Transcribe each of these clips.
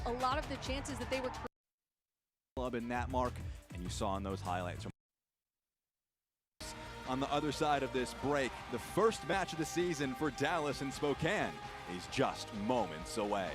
a lot of the chances that they were club in that mark, and you saw in those highlights. On the other side of this break, the first match of the season for Dallas and Spokane is just moments away.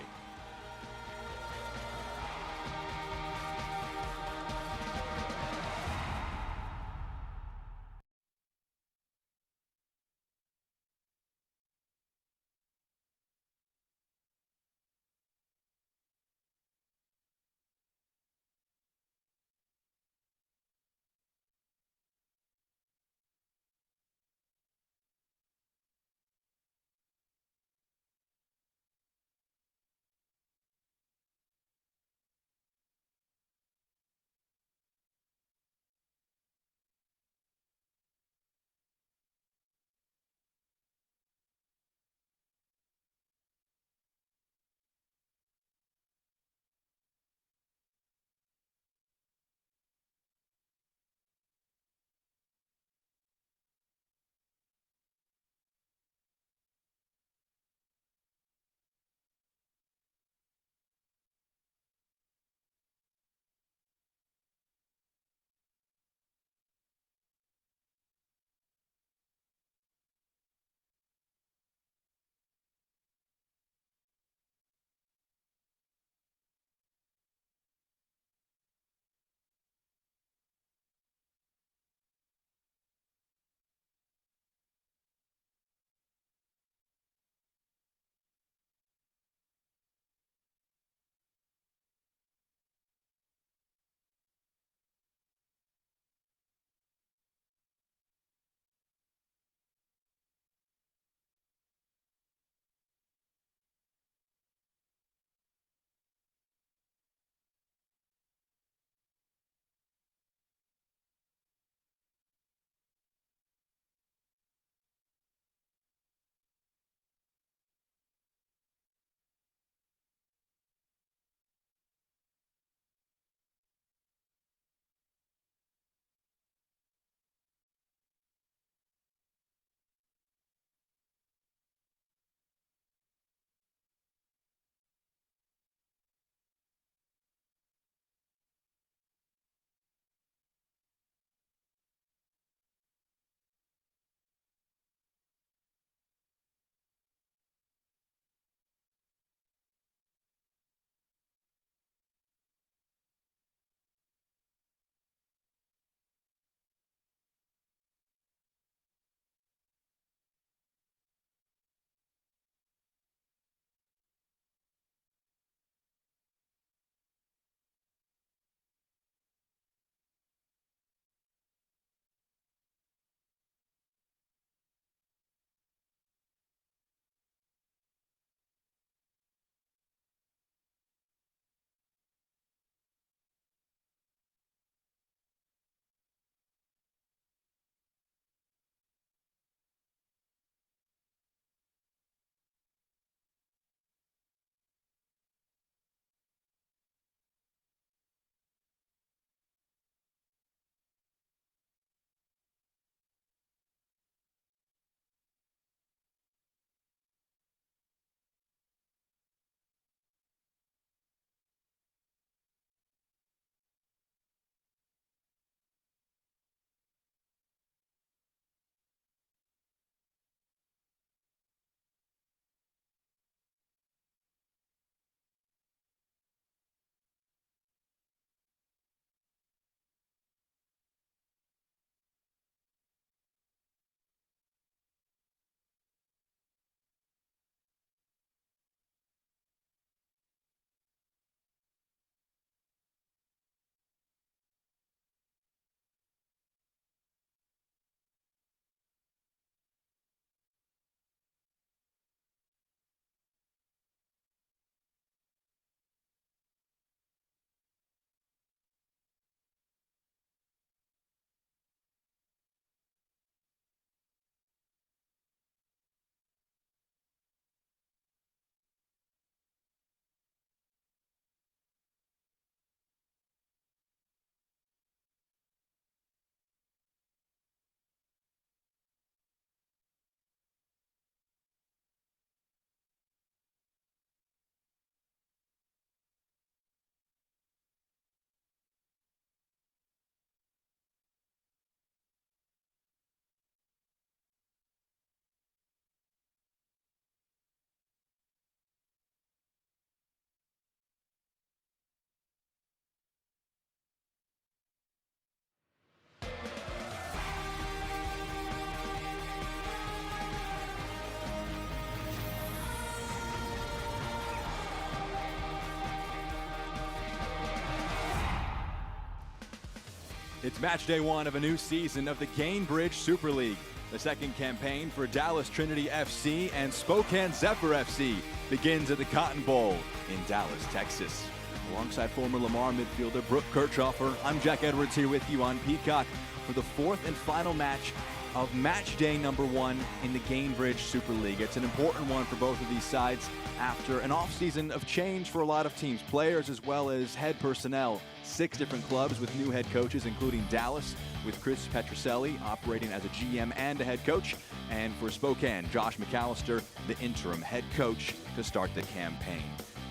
It's match day one of a new season of the Gainbridge Super League. The second campaign for Dallas Trinity FC and Spokane Zephyr FC begins at the Cotton Bowl in Dallas, Texas. Alongside former Lamar midfielder Brooke Kirchhofer, I'm Jack Edwards here with you on Peacock for the fourth and final match of match day number one in the Gainbridge Super League. It's an important one for both of these sides after an offseason of change for a lot of teams, players as well as head personnel. 6 different clubs with new head coaches, including Dallas with Chris Petroselli operating as a GM and a head coach, and for Spokane, Josh McAllister, the interim head coach to start the campaign.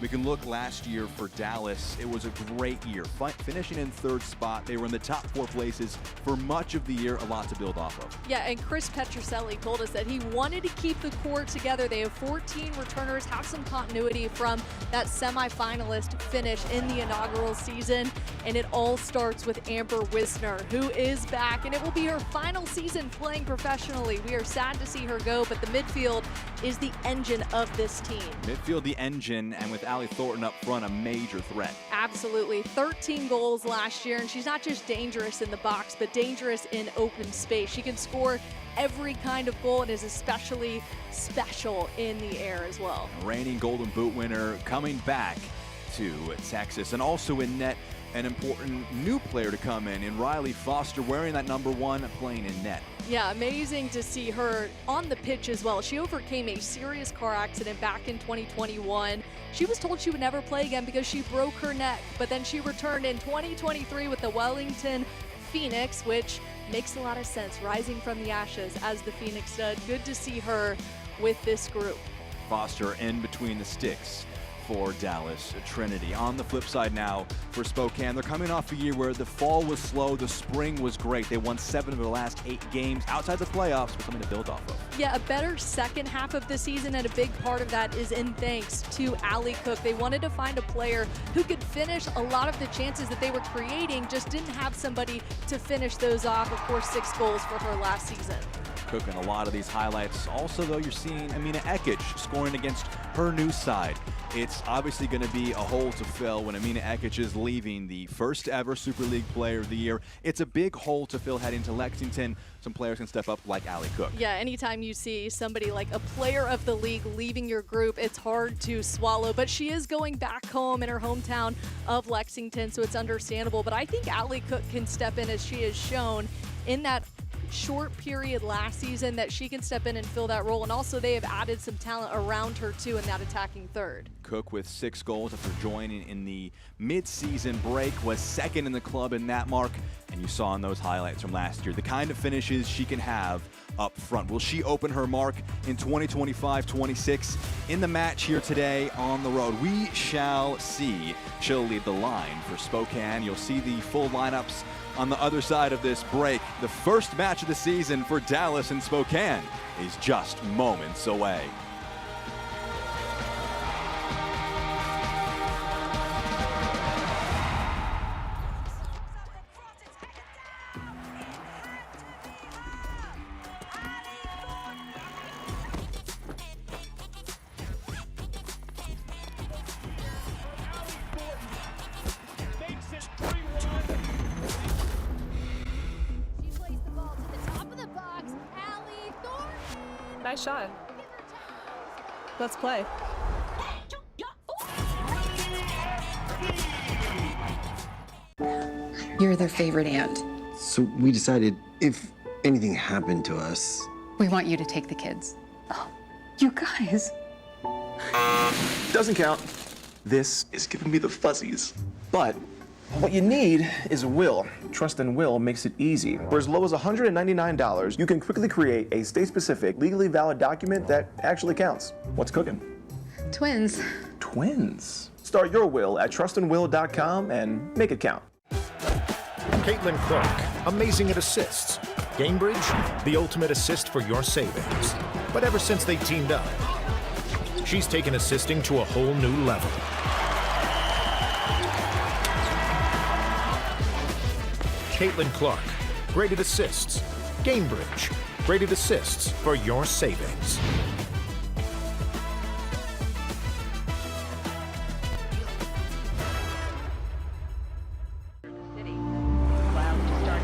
We can look last year for Dallas. It was a great year, finishing in 3rd spot. They were in the top 4 places for much of the year, a lot to build off of. Yeah, and Chris Petroselli told us that he wanted to keep the core together. They have 14 returners, have some continuity from that semifinalist finish in the inaugural season, and it all starts with Amber Wisner, who is back, and it will be her final season playing professionally. We are sad to see her go, but the midfield is the engine of this team. Midfield the engine, and with Allie Thornton up front, a major threat. Absolutely. 13 goals last year, and she's not just dangerous in the box, but dangerous in open space. She can score every kind of goal and is especially special in the air as well. Reigning Golden Boot winner coming back to Texas, and also in net, an important new player to come in Riley Foster, wearing that number 1, playing in net. Yeah, amazing to see her on the pitch as well. She overcame a serious car accident back in 2021. She was told she would never play again because she broke her neck, but then she returned in 2023 with the Wellington Phoenix, which makes a lot of sense, rising from the ashes as the Phoenix stud. Good to see her with this group. Foster in between the sticks for Dallas Trinity. On the flip side now for Spokane, they're coming off a year where the fall was slow, the spring was great. They won 7 of their last 8 games outside the playoffs, but something to build off of. Yeah, a better second half of the season, and a big part of that is in thanks to Allie Cook. They wanted to find a player who could finish a lot of the chances that they were creating, just didn't have somebody to finish those off. Of course, 6 goals for her last season. Cook in a lot of these highlights. Also, though, you're seeing Amina Ekic scoring against her new side. It's obviously going to be a hole to fill when Amina Ekic is leaving, the first ever Super League Player of the Year. It's a big hole to fill heading to Lexington. Some players can step up like Allie Cook. Yeah, anytime you see somebody like a player of the league leaving your group, it's hard to swallow. But she is going back home in her hometown of Lexington, so it's understandable. But I think Allie Cook can step in, as she has shown in that short period last season, that she can step in and fill that role. And also they have added some talent around her too in that attacking third. Cook with 6 goals after joining in the mid-season break, was 2nd in the club in that mark, and you saw in those highlights from last year the kind of finishes she can have up front. Will she open her mark in 2025-26 in the match here today on the road? We shall see. She'll lead the line for Spokane. You'll see the full lineups on the other side of this break. The first match of the season for Dallas and Spokane is just moments away. Nice shot. Let's play. You're their favorite aunt. So we decided if anything happened to us... We want you to take the kids. Oh, you guys. Doesn't count. This is giving me the fuzzies. But what you need is a will. Trust and Will makes it easy. For as low as $199, you can quickly create a state-specific, legally valid document that actually counts. What's cooking? Twins. Twins. Start your will at trustandwill.com and make it count. Caitlin Clark, amazing at assists. Gainbridge, the ultimate assist for your savings. But ever since they teamed up, she's taken assisting to a whole new level. Caitlin Clark, graded assists. Gainbridge, graded assists for your savings. Clouds to start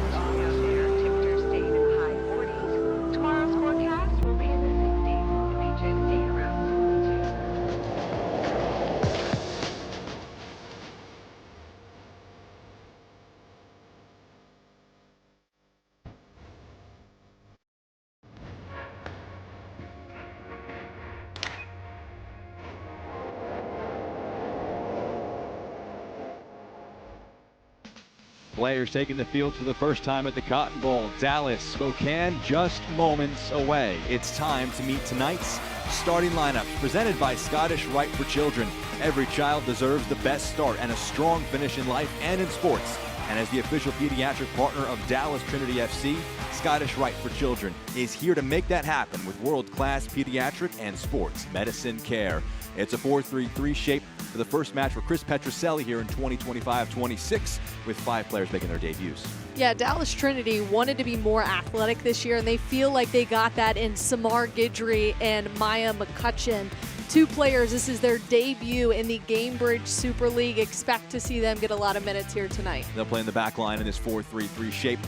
players taking the field for the first time at the Cotton Bowl. Dallas, Spokane, just moments away. It's time to meet tonight's starting lineup, presented by Scottish Rite for Children. Every child deserves the best start and a strong finish in life and in sports. And as the official pediatric partner of Dallas Trinity FC, Scottish Rite for Children is here to make that happen with world-class pediatric and sports medicine care. It's a 4-3-3 shape for the first match for Chris Petrucelli here in 2025-26, with 5 players making their debuts. Yeah, Dallas Trinity wanted to be more athletic this year, and they feel like they got that in Samar Guidry and Maya McCutcheon. 2 players, this is their debut in the Gamebridge Super League. Expect to see them get a lot of minutes here tonight. They'll play in the back line in this 4-3-3 shape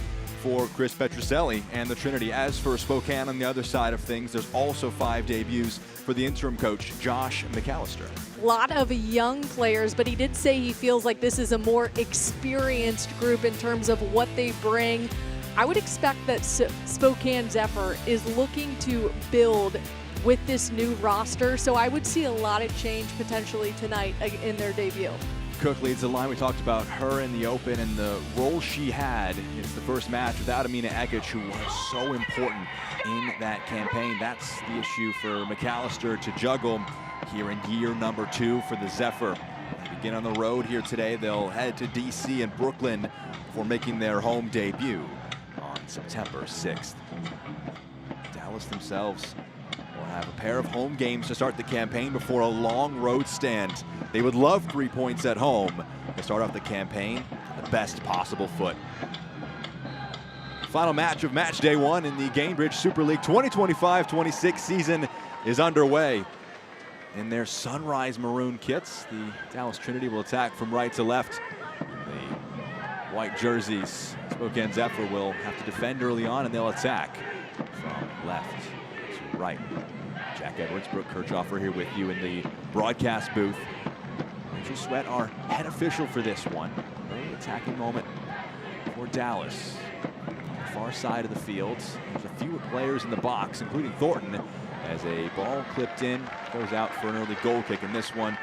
for Chris Petrucelli and the Trinity. As for Spokane on the other side of things, there's also 5 debuts for the interim coach, Josh McAllister. A lot of young players, but he did say he feels like this is a more experienced group in terms of what they bring. I would expect that Spokane Zephyr is looking to build with this new roster, so I would see a lot of change potentially tonight in their debut. Cook leads the line. We talked about her in the open and the role she had. It's the first match without Amina Ekic, who was so important in that campaign. That's the issue for McAllister to juggle here in year number 2 for the Zephyr. They begin on the road here today. They'll head to DC and Brooklyn for making their home debut on September 6th. Dallas themselves will have a pair of home games to start the campaign before a long road stand. They would love 3 points at home to start off the campaign on the best possible foot. Final match of match day 1 in the Gamebridge Super League 2025-26 season is underway. In their sunrise maroon kits, the Dallas Trinity will attack from right to left. In the white jerseys, Spokane Zephyr will have to defend early on, and they'll attack from left to right. Jack Edwards, Brooke Kirchhoffer here with you in the broadcast booth. Rachel Sweat, our head official for this one. Early attacking moment for Dallas. On the far side of the field, there's a few players in the box, including Thornton, as a ball clipped in, goes out for an early goal kick in this one.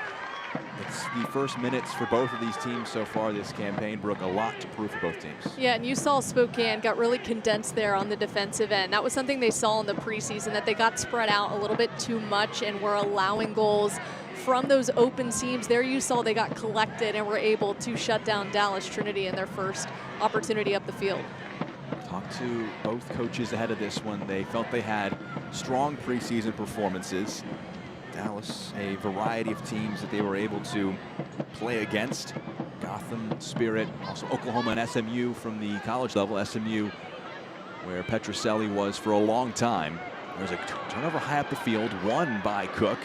It's the first minutes for both of these teams so far this campaign. Brooke, a lot to prove for both teams. Yeah, and you saw Spokane got really condensed there on the defensive end. That was something they saw in the preseason, that they got spread out a little bit too much and were allowing goals from those open seams. There you saw they got collected and were able to shut down Dallas Trinity in their first opportunity up the field. Talked to both coaches ahead of this one. They felt they had strong preseason performances. Dallas, a variety of teams that they were able to play against. Gotham, Spirit, also Oklahoma and SMU from the college level. SMU, where Petrucelli was for a long time. There's a turnover high up the field, won by Cook.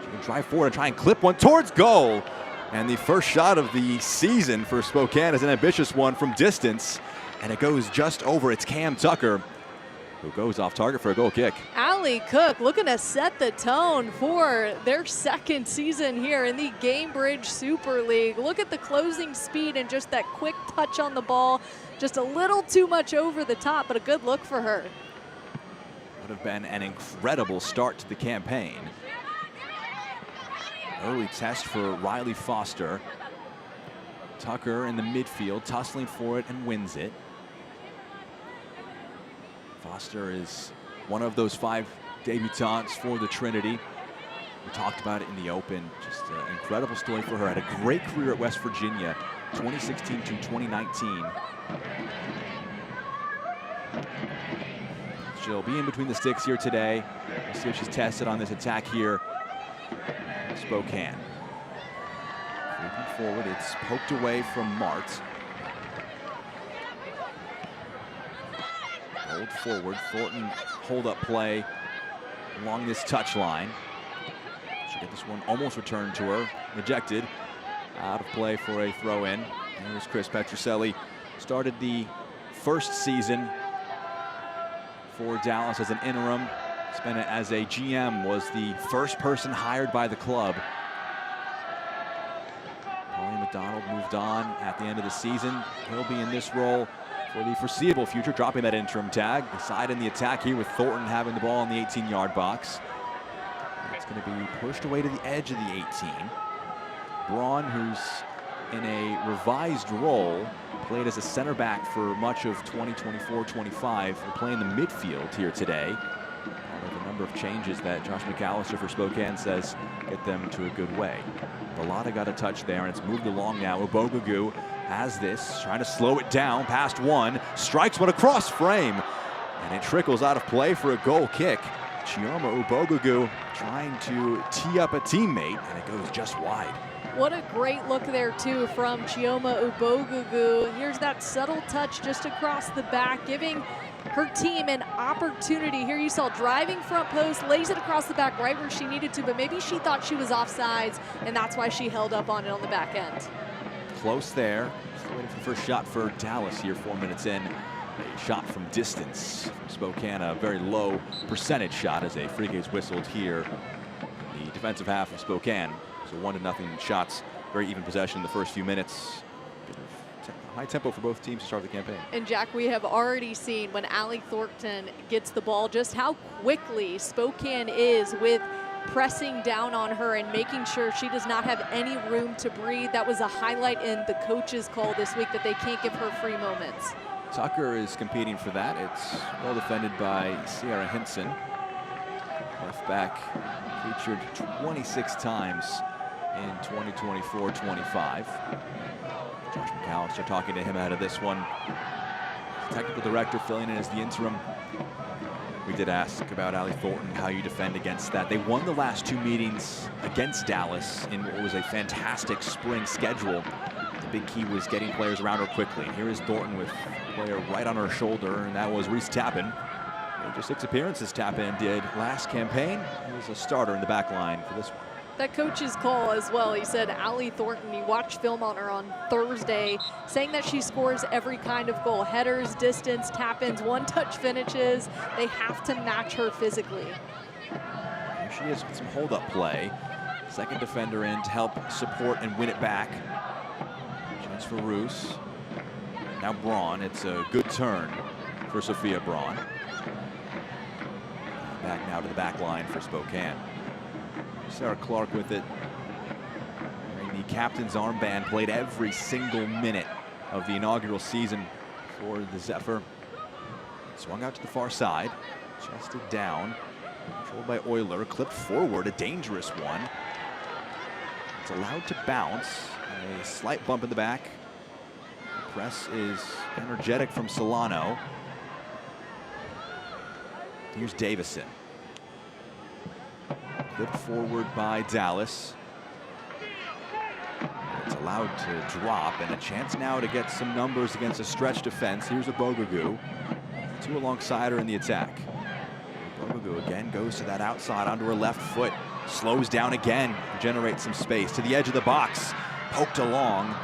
She can drive forward and try and clip one towards goal. And the first shot of the season for Spokane is an ambitious one from distance. And it goes just over. It's Cam Tucker, who goes off target for a goal kick. Allie Cook looking to set the tone for their second season here in the Gamebridge Super League. Look at the closing speed and just that quick touch on the ball. Just a little too much over the top, but a good look for her. Would have been an incredible start to the campaign. Early test for Riley Foster. Tucker in the midfield, tussling for it and wins it. Foster is one of those 5 debutants for the Trinity. We talked about it in the open. Just an incredible story for her. Had a great career at West Virginia, 2016 to 2019. She'll be in between the sticks here today. We'll see if she's tested on this attack here. Spokane. Creeping forward, it's poked away from Mart. Rolled forward, Thornton hold-up play along this touch line. She'll get this one almost returned to her, rejected. Out of play for a throw-in. Here's Chris Petrucelli. Started the first season for Dallas as an interim. Spent it as a GM, was the first person hired by the club. Paulie McDonald moved on at the end of the season. He'll be in this role for the foreseeable future, dropping that interim tag. Aside in the attack here with Thornton having the ball in the 18-yard box. It's going to be pushed away to the edge of the 18. Braun, who's in a revised role. Played as a center back for much of 2024-25. We're playing the midfield here today. Part of a number of changes that Josh McAllister for Spokane says get them to a good way. Balata got a touch there, and it's moved along now. Ubogugu has this, trying to slow it down, past one, strikes one across frame, and it trickles out of play for a goal kick. Chioma Ubogugu trying to tee up a teammate, and it goes just wide. What a great look there, too, from Chioma Ubogugu. Here's that subtle touch just across the back, giving her team an opportunity. Here you saw driving front post, lays it across the back right where she needed to, but maybe she thought she was offsides, and that's why she held up on it on the back end. Close there. Still waiting for the first shot for Dallas here 4 minutes in. A shot from distance from Spokane, a very low percentage shot as a free kick is whistled here. The defensive half of Spokane. So 1-0 shots, very even possession in the first few minutes. High tempo for both teams to start the campaign. And Jack, we have already seen when Allie Thornton gets the ball just how quickly Spokane is with pressing down on her and making sure she does not have any room to breathe. That was a highlight in the coach's call this week, that they can't give her free moments. Tucker is competing for that. It's well defended by Sierra Hinson. Left back featured 26 times in 2024-25. Josh McAllister talking to him ahead of this one. Technical director filling in as the interim. We did ask about Allie Thornton, how you defend against that. They won the last 2 meetings against Dallas in what was a fantastic spring schedule. The big key was getting players around her quickly. And here is Thornton with a player right on her shoulder, and that was Reese Tappan. Just 6 appearances Tappan did last campaign. He was a starter in the back line for this one. That coach's call as well. He said Allie Thornton, he watched film on her on Thursday, saying that she scores every kind of goal. Headers, distance, tap-ins, one-touch finishes. They have to match her physically. Here she is with some hold-up play. Second defender in to help support and win it back. Chance for Roos. Now Braun. It's a good turn for Sophia Braun. Back now to the back line for Spokane. Sarah Clark with it. Wearing the captain's armband, played every single minute of the inaugural season for the Zephyr. Swung out to the far side, chested down, controlled by Euler, clipped forward, a dangerous one. It's allowed to bounce, a slight bump in the back. The press is energetic from Solano. Here's Davison. Clipped forward by Dallas. It's allowed to drop, and a chance now to get some numbers against a stretch defense. Here's Ubogugu. 2 alongside her in the attack. Ubogugu again goes to that outside onto her left foot. Slows down again to generate some space. To the edge of the box. Poked along.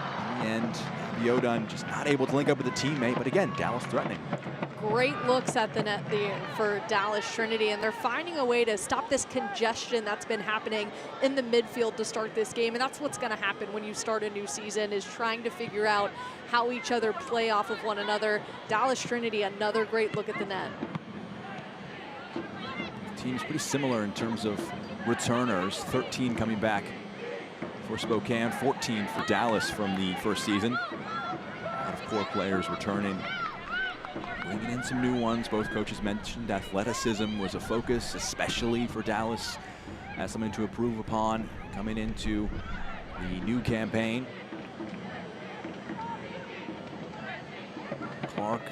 And Biodun just not able to link up with a teammate, but again, Dallas threatening. Great looks at the net there for Dallas Trinity, and they're finding a way to stop this congestion that's been happening in the midfield to start this game. And that's what's going to happen when you start a new season, is trying to figure out how each other play off of one another. Dallas Trinity, another great look at the net. The team's pretty similar in terms of returners. 13 coming back for Spokane, 14 for Dallas from the first season. A lot of core players returning. Bringing in some new ones. Both coaches mentioned athleticism was a focus, especially for Dallas, as something to improve upon coming into the new campaign. Clark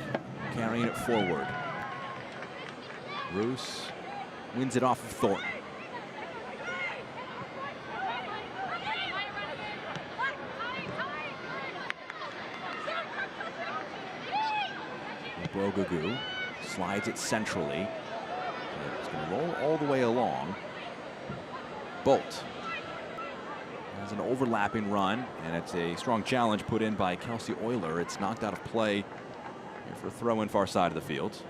carrying it forward. Roos wins it off of Thornton. Ubogugu slides it centrally. It's going to roll all the way along. Bolt has an overlapping run, and it's a strong challenge put in by Kelsey Euler. It's knocked out of play here for a throw-in far side of the field.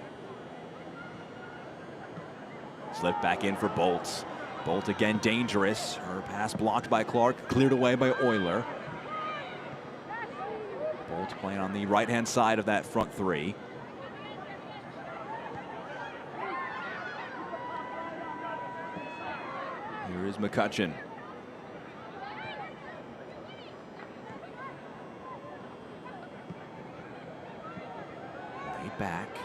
Slipped back in for Bolt. Bolt again dangerous. Her pass blocked by Clark, cleared away by Euler. Bolt playing on the right-hand side of that front three. Here is McCutcheon. back.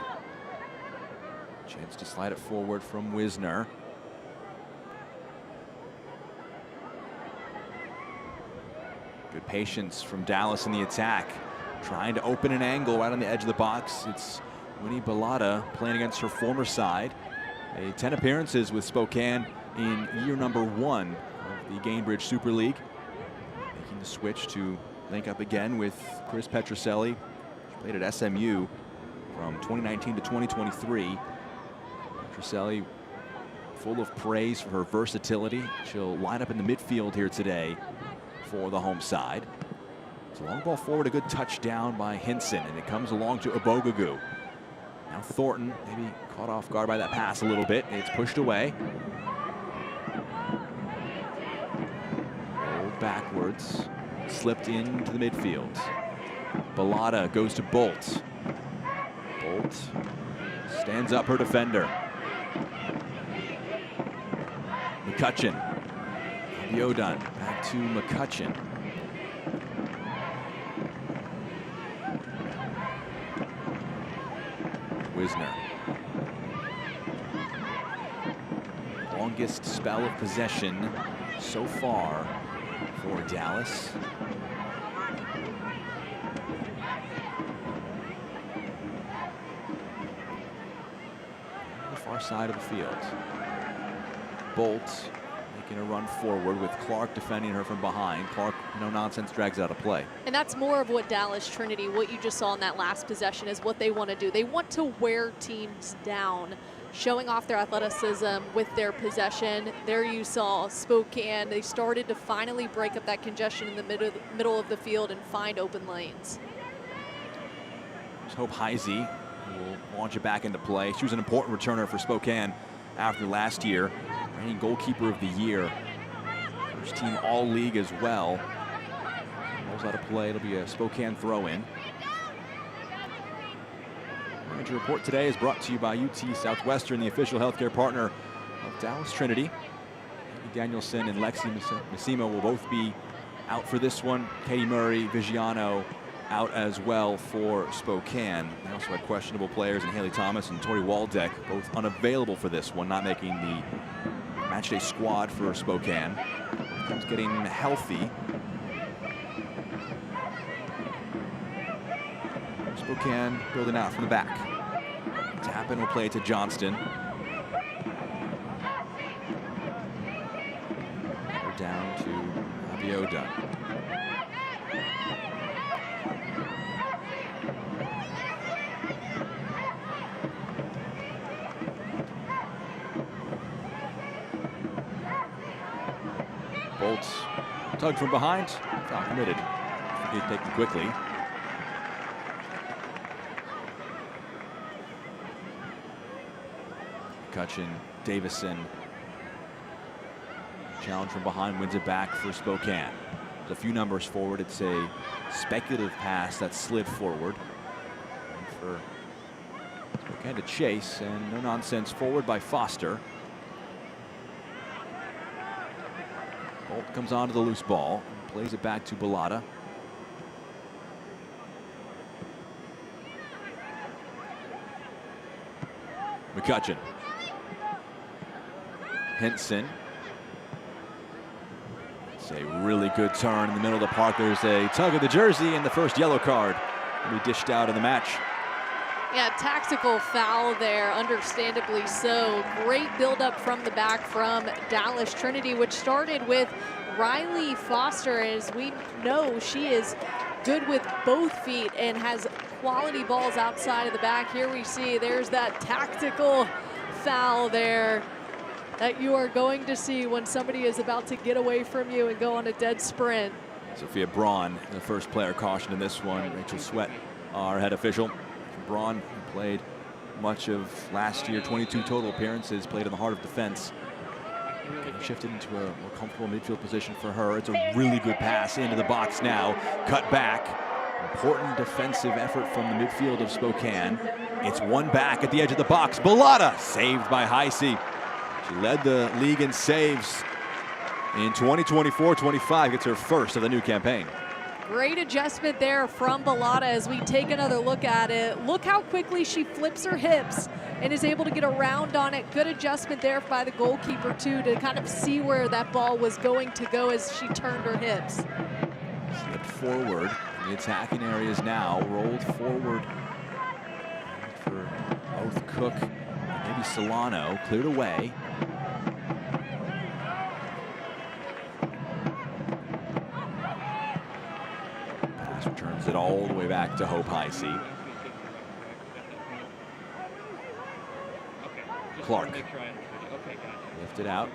Chance to slide it forward from Wisner. Good patience from Dallas in the attack. Trying to open an angle right on the edge of the box. It's Winnie Bellata playing against her former side. 10 appearances with Spokane in year number 1 of the Gainbridge Super League. Making the switch to link up again with Chris Petroselli. She played at SMU from 2019 to 2023. Petroselli full of praise for her versatility. She'll line up in the midfield here today for the home side. It's a long ball forward, a good touchdown by Hinson, and it comes along to Obogagu. Now Thornton maybe caught off guard by that pass a little bit. It's pushed away. Rolled backwards, slipped into the midfield. Bellata goes to Bolt. Bolt stands up her defender. McCutcheon. Abiodun back to McCutcheon. Wisner. Longest spell of possession so far for Dallas. The far side of the field. Bolt making a run forward with Clark defending her from behind. Clark, no nonsense, drags out of play. And that's more of what Dallas Trinity, what you just saw in that last possession, is what they want to do. They want to wear teams down, showing off their athleticism with their possession. There you saw Spokane. They started to finally break up that congestion in the middle of the field and find open lanes. Just hope Heise will launch it back into play. She was an important returner for Spokane after last year. Reigning goalkeeper of the year. First team all league as well. Rolls out of play. It'll be a Spokane throw-in. Manager Report today is brought to you by UT Southwestern, the official healthcare partner of Dallas Trinity. Amy Danielson and Lexi Massimo will both be out for this one. Katie Murray, Vigiano out as well for Spokane. They also had questionable players in Haley Thomas and Tori Waldeck, both unavailable for this one, not making the matchday squad for Spokane. Team's getting healthy. Spokane building out from the back. Tappan will play to Johnston. We're down to Abiodun. Bolt tugged from behind, foul committed. He did take it quickly. McCutcheon, Davison. Challenge from behind, wins it back for Spokane. There's a few numbers forward. It's a speculative pass that slid forward. And for Spokane to chase, and no nonsense forward by Foster. Bolt comes onto the loose ball and plays it back to Bellata. McCutcheon. Hinson. It's a really good turn in the middle of the park. There's a tug of the jersey and the first yellow card will be dished out in the match. Yeah, tactical foul there, understandably so. Great buildup from the back from Dallas Trinity, which started with Riley Foster. As we know, she is good with both feet and has quality balls outside of the back. Here we see there's that tactical foul there that you are going to see when somebody is about to get away from you and go on a dead sprint. Sophia Braun, the first player cautioned in this one. Rachel Sweat, our head official. Braun played much of last year, 22 total appearances, played in the heart of defense. Shifted into a more comfortable midfield position for her. It's a really good pass into the box now. Cut back. Important defensive effort from the midfield of Spokane. It's one back at the edge of the box. Bellata saved by Heise. She led the league in saves in 2024-25. Gets her first of the new campaign. Great adjustment there from Bellata as we take another look at it. Look how quickly she flips her hips and is able to get around on it. Good adjustment there by the goalkeeper too to kind of see where that ball was going to go as she turned her hips. Slipped forward in the attacking areas now, rolled forward for both Cook and maybe Solano, cleared away. Pass returns it all the way back to Hope Heisey. Clark lifted out.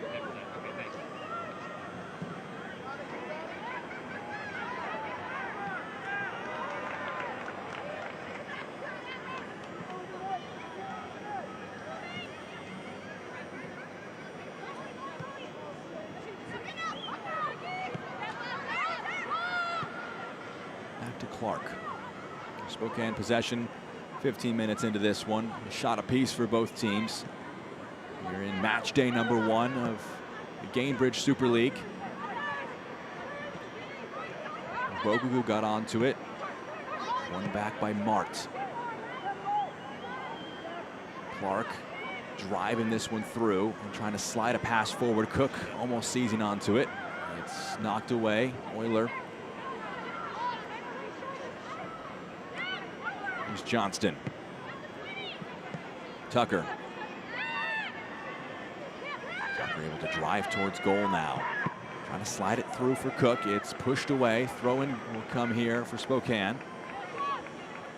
Back to Clark. Spokane possession, 15 minutes into this one. A shot apiece for both teams. We're in match day number 1 of the Gainbridge Super League. Bogugu got onto it. Won back by Mart. Clark driving this one through and trying to slide a pass forward. Cook almost seizing onto it. It's knocked away. Euler. Here's Johnston. Tucker. Tucker able to drive towards goal now. Trying to slide it through for Cook. It's pushed away. Throw-in will come here for Spokane.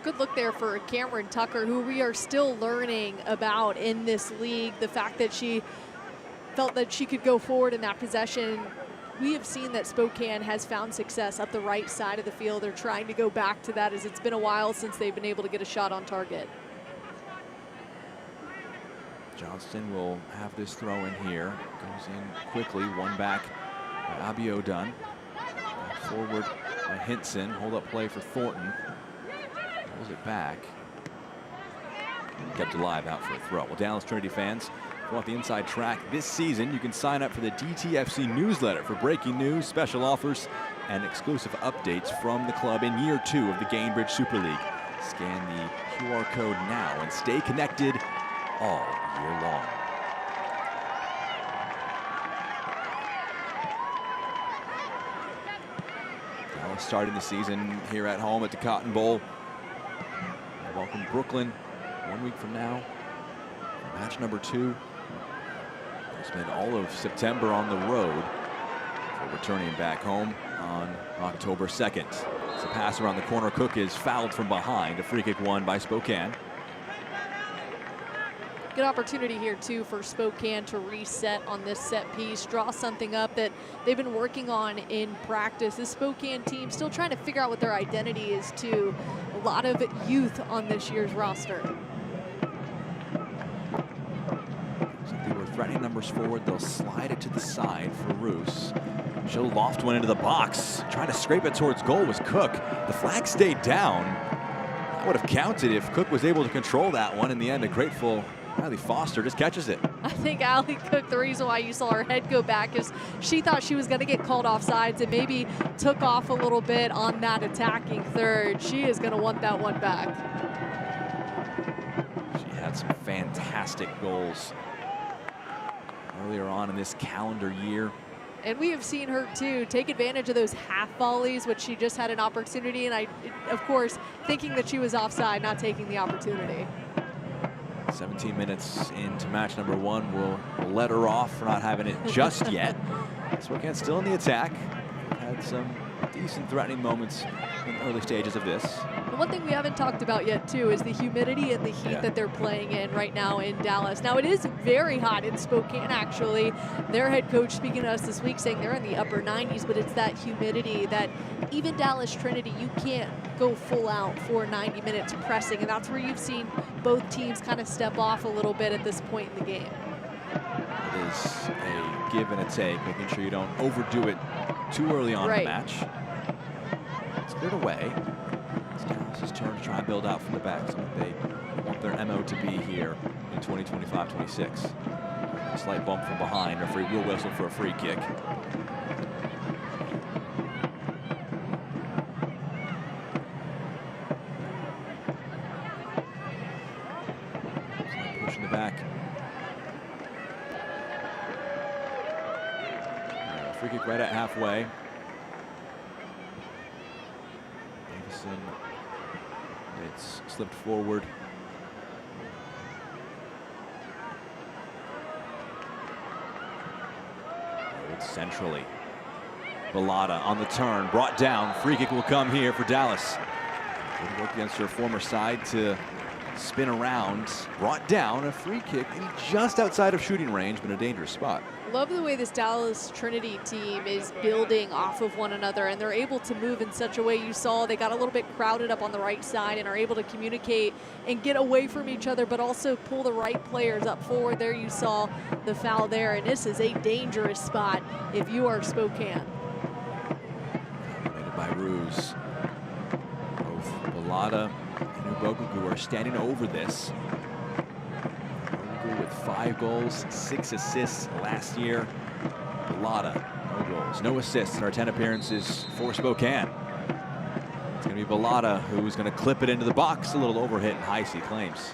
Good look there for Cameron Tucker, who we are still learning about in this league. The fact that she felt that she could go forward in that possession. We have seen that Spokane has found success up the right side of the field. They're trying to go back to that as it's been a while since they've been able to get a shot on target. Johnston will have this throw in here. Goes in quickly, one back by Abiodun. Forward by Hinson. Hold up play for Thornton. Pulls it back. Kept alive out for a throw. Well, Dallas Trinity fans, if you want the inside track this season, you can sign up for the DTFC newsletter for breaking news, special offers, and exclusive updates from the club in year 2 of the Gainbridge Super League. Scan the QR code now and stay connected all year long. Dallas starting the season here at home at the Cotton Bowl. Welcome Brooklyn 1 week from now. Match number 2. We'll spend all of September on the road for returning back home on October 2nd. It's a pass around the corner. Cook is fouled from behind. A free kick won by Spokane. Good opportunity here too for Spokane to reset on this set piece, draw something up that they've been working on in practice. The Spokane team still trying to figure out what their identity is too. A lot of youth on this year's roster. So they were threatening numbers forward. They'll slide it to the side for Roos. She'll loft one into the box. Trying to scrape it towards goal was Cook. The flag stayed down. That would have counted if Cook was able to control that one. In the end, a grateful Riley Foster just catches it. I think Allie Cook, the reason why you saw her head go back is she thought she was going to get called offsides and maybe took off a little bit on that attacking third. She is going to want that one back. She had some fantastic goals earlier on in this calendar year. And we have seen her too take advantage of those half volleys, which she just had an opportunity. And of course, thinking that she was offside, not taking the opportunity. 17 minutes into match number 1. We'll let her off for not having it just yet. Spokane still in the attack. Had some decent threatening moments in the early stages of this. And one thing we haven't talked about yet too is the humidity and the heat that they're playing in right now in Dallas. Now it is very hot in Spokane actually. Their head coach speaking to us this week saying they're in the upper 90s, but it's that humidity that even Dallas Trinity, you can't go full out for 90 minutes pressing, and that's where you've seen both teams kind of step off a little bit at this point in the game. It is a give and a take, making sure you don't overdo it too early on in the match. It's cleared away. It's Dallas's turn to try and build out from the back. So they want their MO to be here in 2025-26. A slight bump from behind. Referee will whistle for a free kick. Free kick right at halfway. Davison, it's slipped forward. It's centrally. Bellotta on the turn, brought down. Free kick will come here for Dallas. Good work against her former side to spin around. Brought down, a free kick just outside of shooting range, but a dangerous spot. Love the way this Dallas Trinity team is building off of one another, and they're able to move in such a way. You saw they got a little bit crowded up on the right side and are able to communicate and get away from each other, but also pull the right players up forward. There you saw the foul there, and this is a dangerous spot if you are Spokane. By Ruse. Both Bellotta and Ubogugu are standing over this. Ubogugu with 5 goals, 6 assists last year. Bellotta, no goals, no assists in our 10 appearances for Spokane. It's going to be Bellotta who's going to clip it into the box. A little overhit and Heisey claims.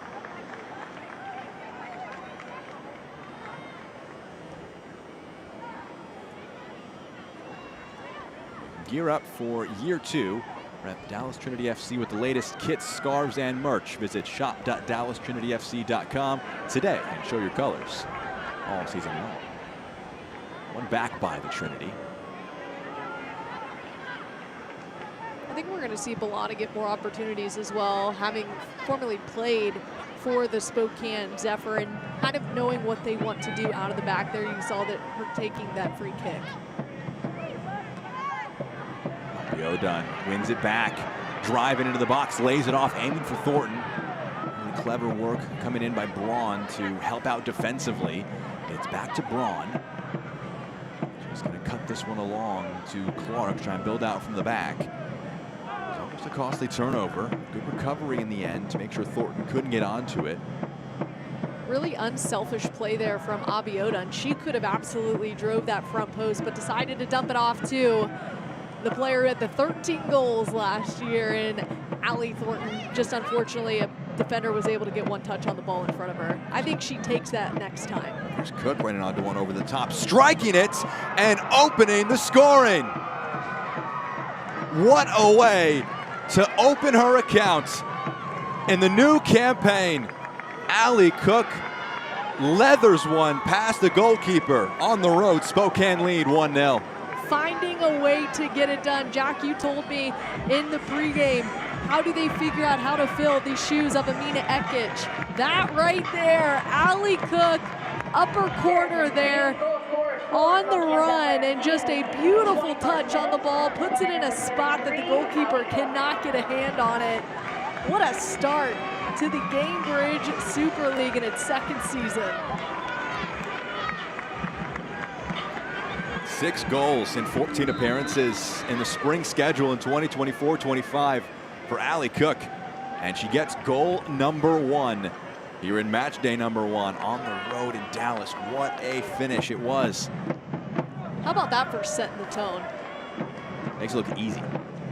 Gear up for year 2. Rep Dallas Trinity FC with the latest kits, scarves, and merch. Visit shop.dallastrinityfc.com today and show your colors all season long. One back by the Trinity. I think we're going to see Bellotta get more opportunities as well, having formerly played for the Spokane Zephyr and kind of knowing what they want to do out of the back there. You saw that her taking that free kick. O'Dunn wins it back, driving into the box, lays it off, aiming for Thornton. Really clever work coming in by Braun to help out defensively. It's back to Braun. Just going to cut this one along to Clark, try and build out from the back. It's almost a costly turnover. Good recovery in the end to make sure Thornton couldn't get onto it. Really unselfish play there from Abiodun. She could have absolutely drove that front post, but decided to dump it off to the player who had the 13 goals last year in Allie Thornton. Just unfortunately, a defender was able to get one touch on the ball in front of her. I think she takes that next time. Here's Cook running onto one over the top, striking it and opening the scoring. What a way to open her account in the new campaign. Allie Cook leathers one past the goalkeeper on the road. Spokane lead 1-0. Finding a way to get it done. Jack, you told me in the pregame, how do they figure out how to fill these shoes of Amina Ekic? That right there, Allie Cook, upper corner there, on the run, and just a beautiful touch on the ball, puts it in a spot that the goalkeeper cannot get a hand on it. What a start to the Gamebridge Super League in its 2nd season. 6 goals in 14 appearances in the spring schedule in 2024-25 for Allie Cook. And she gets goal number 1 here in match day number 1 on the road in Dallas. What a finish it was. How about that for setting the tone? Makes it look easy.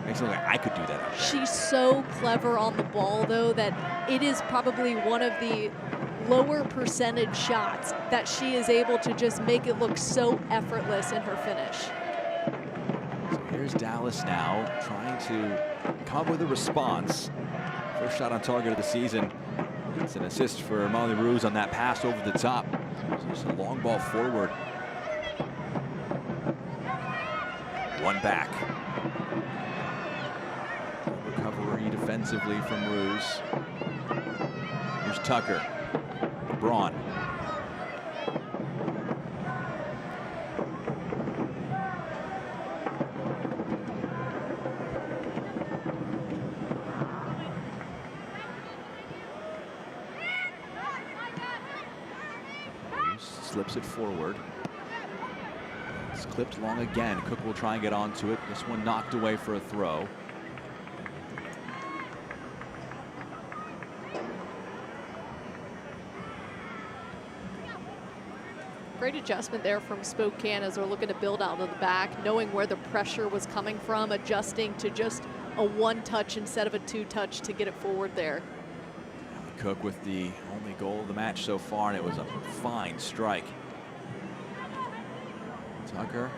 Makes it look like I could do that. She's so clever on the ball, though, that it is probably one of the lower percentage shots that she is able to just make it look so effortless in her finish. So here's Dallas now trying to come up with a response. First shot on target of the season. It's an assist for Molly Ruse on that pass over the top. Just a long ball forward. One back. Recovery defensively from Ruse. Here's Tucker. Braun. Slips it forward. It's clipped long again. Cook will try and get onto it. This one knocked away for a throw. Great adjustment there from Spokane as they're looking to build out of the back, knowing where the pressure was coming from, adjusting to just a 1-touch instead of a 2-touch to get it forward there. Cook with the only goal of the match so far, and it was a fine strike. Tucker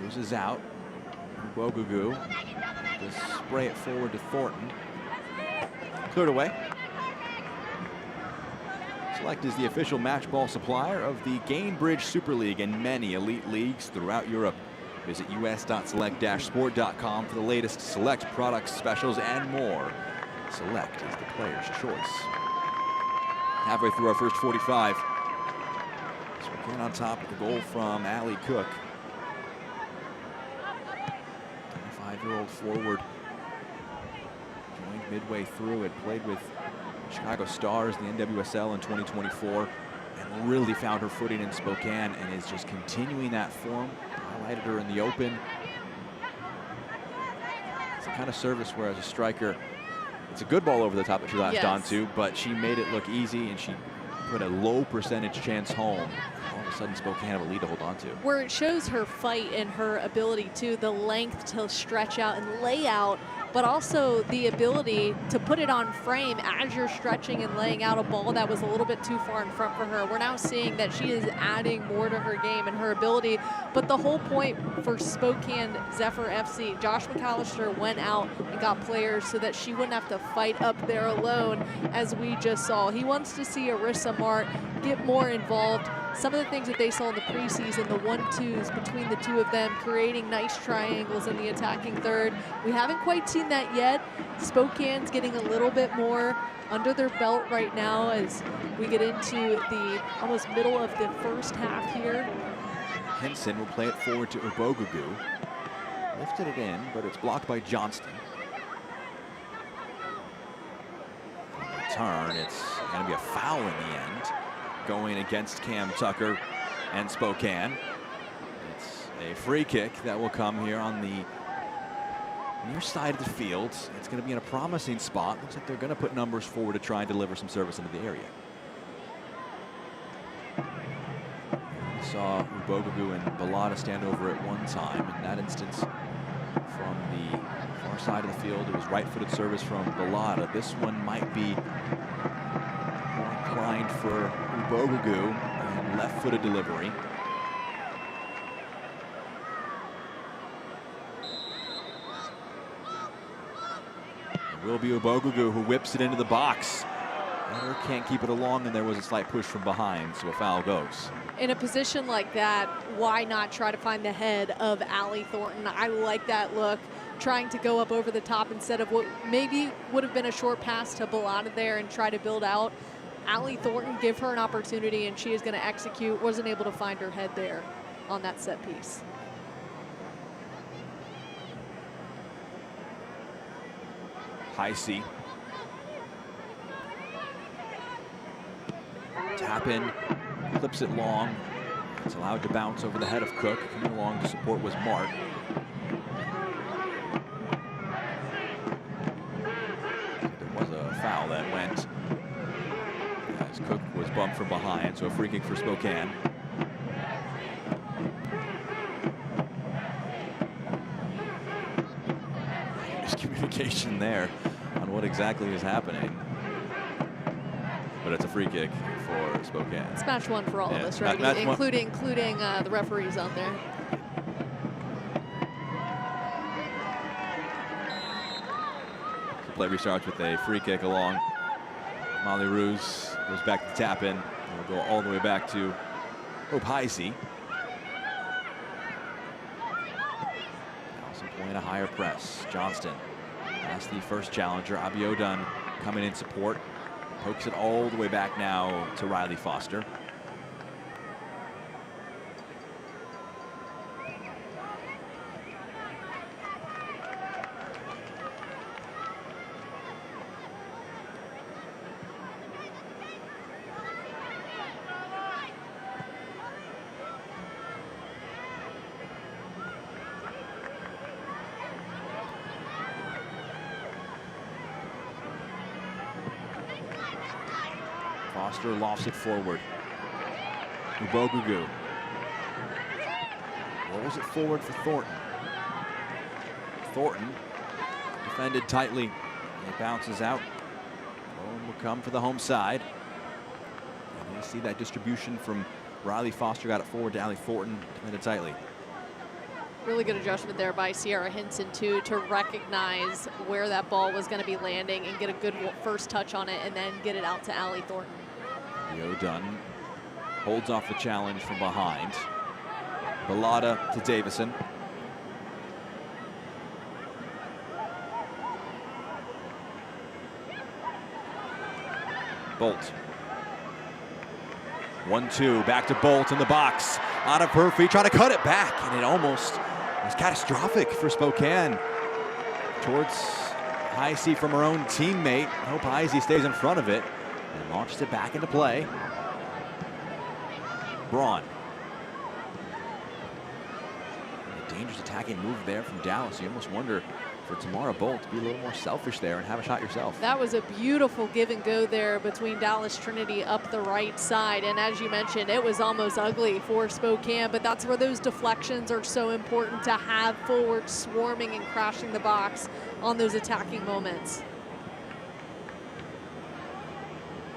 Loses out. Bogugu. Just spray it forward to Thornton. Cleared away. Select is the official match ball supplier of the Gainbridge Super League and many elite leagues throughout Europe. Visit us.select-sport.com for the latest Select products, specials, and more. Select is the player's choice. Halfway through our first 45. Spokane on top with the goal from Allie Cook. 25-year-old forward. Joined midway through. Had played with Chicago Stars, the NWSL in 2024, and really found her footing in Spokane and is just continuing that form. Highlighted her in the Open. It's the kind of service where as a striker, it's a good ball over the top that she latched onto, but she made it look easy and she put a low percentage chance home. All of a sudden Spokane have a lead to hold on to. Where it shows her fight and her ability to the length to stretch out and lay out, but also the ability to put it on frame as you're stretching and laying out a ball that was a little bit too far in front for her. We're now seeing that she is adding more to her game and her ability, but the whole point for Spokane Zephyr FC, Josh McAllister went out and got players so that she wouldn't have to fight up there alone, as we just saw. He wants to see Arissa Mart get more involved. Some of the things that they saw in the preseason, the 1-2s between the two of them, creating nice triangles in the attacking third. We haven't quite seen that yet. Spokane's getting a little bit more under their belt right now as we get into the almost middle of the first half here. Henson will play it forward to Ubogugu. Lifted it in, but it's blocked by Johnston. On the return, it's going to be a foul in the end, going against Cam Tucker and Spokane. It's a free kick that will come here on the near side of the field. It's going to be in a promising spot. Looks like they're going to put numbers forward to try and deliver some service into the area. We saw Ubogugu and Balada stand over at one time. In that instance, from the far side of the field, it was right-footed service from Balada. This one might be inclined for Ubogugu and left-footed delivery. It will be Ubogugu who whips it into the box. Header can't keep it along, and there was a slight push from behind, so a foul goes. In a position like that, why not try to find the head of Allie Thornton? I like that look, trying to go up over the top instead of what maybe would have been a short pass to Balada there and try to build out. Allie Thornton, give her an opportunity, and she is going to execute. Wasn't able to find her head there on that set piece. Heisey. Tap in, clips it long. It's allowed to bounce over the head of Cook. Coming along to support was Mart. There was a foul that went as Cook was bumped from behind, so a free kick for Spokane. Miscommunication there on what exactly is happening. But it's a free kick for Spokane. It's match one for all of us, right? Including the referees out there. The play restarts with a free kick along. Molly Ruse goes back to the tap in. We'll go all the way back to Hope Heisey. Allison playing a higher press. Johnston past the first challenger. Abiodun coming in support. Pokes it all the way back now to Riley Foster. Foster lofts it forward. Ubogugu rolls it forward for Thornton. Thornton defended tightly. It bounces out. Owen will come for the home side. And you see that distribution from Riley Foster. Got it forward to Allie Thornton. Defended tightly. Really good adjustment there by Sierra Hinson, too, to recognize where that ball was going to be landing and get a good first touch on it and then get it out to Allie Thornton. Dunn holds off the challenge from behind. Bellotta to Davison. Bolt. 1-2, back to Bolt in the box. Out of her feet, trying to cut it back, and it almost was catastrophic for Spokane. Towards Heisey from her own teammate. I hope Heisey stays in front of it and launches it back into play. Braun. A dangerous attacking move there from Dallas. You almost wonder for Tamara Bolt to be a little more selfish there and have a shot yourself. That was a beautiful give and go there between Dallas Trinity up the right side. And as you mentioned, it was almost ugly for Spokane, but that's where those deflections are so important, to have forwards swarming and crashing the box on those attacking moments.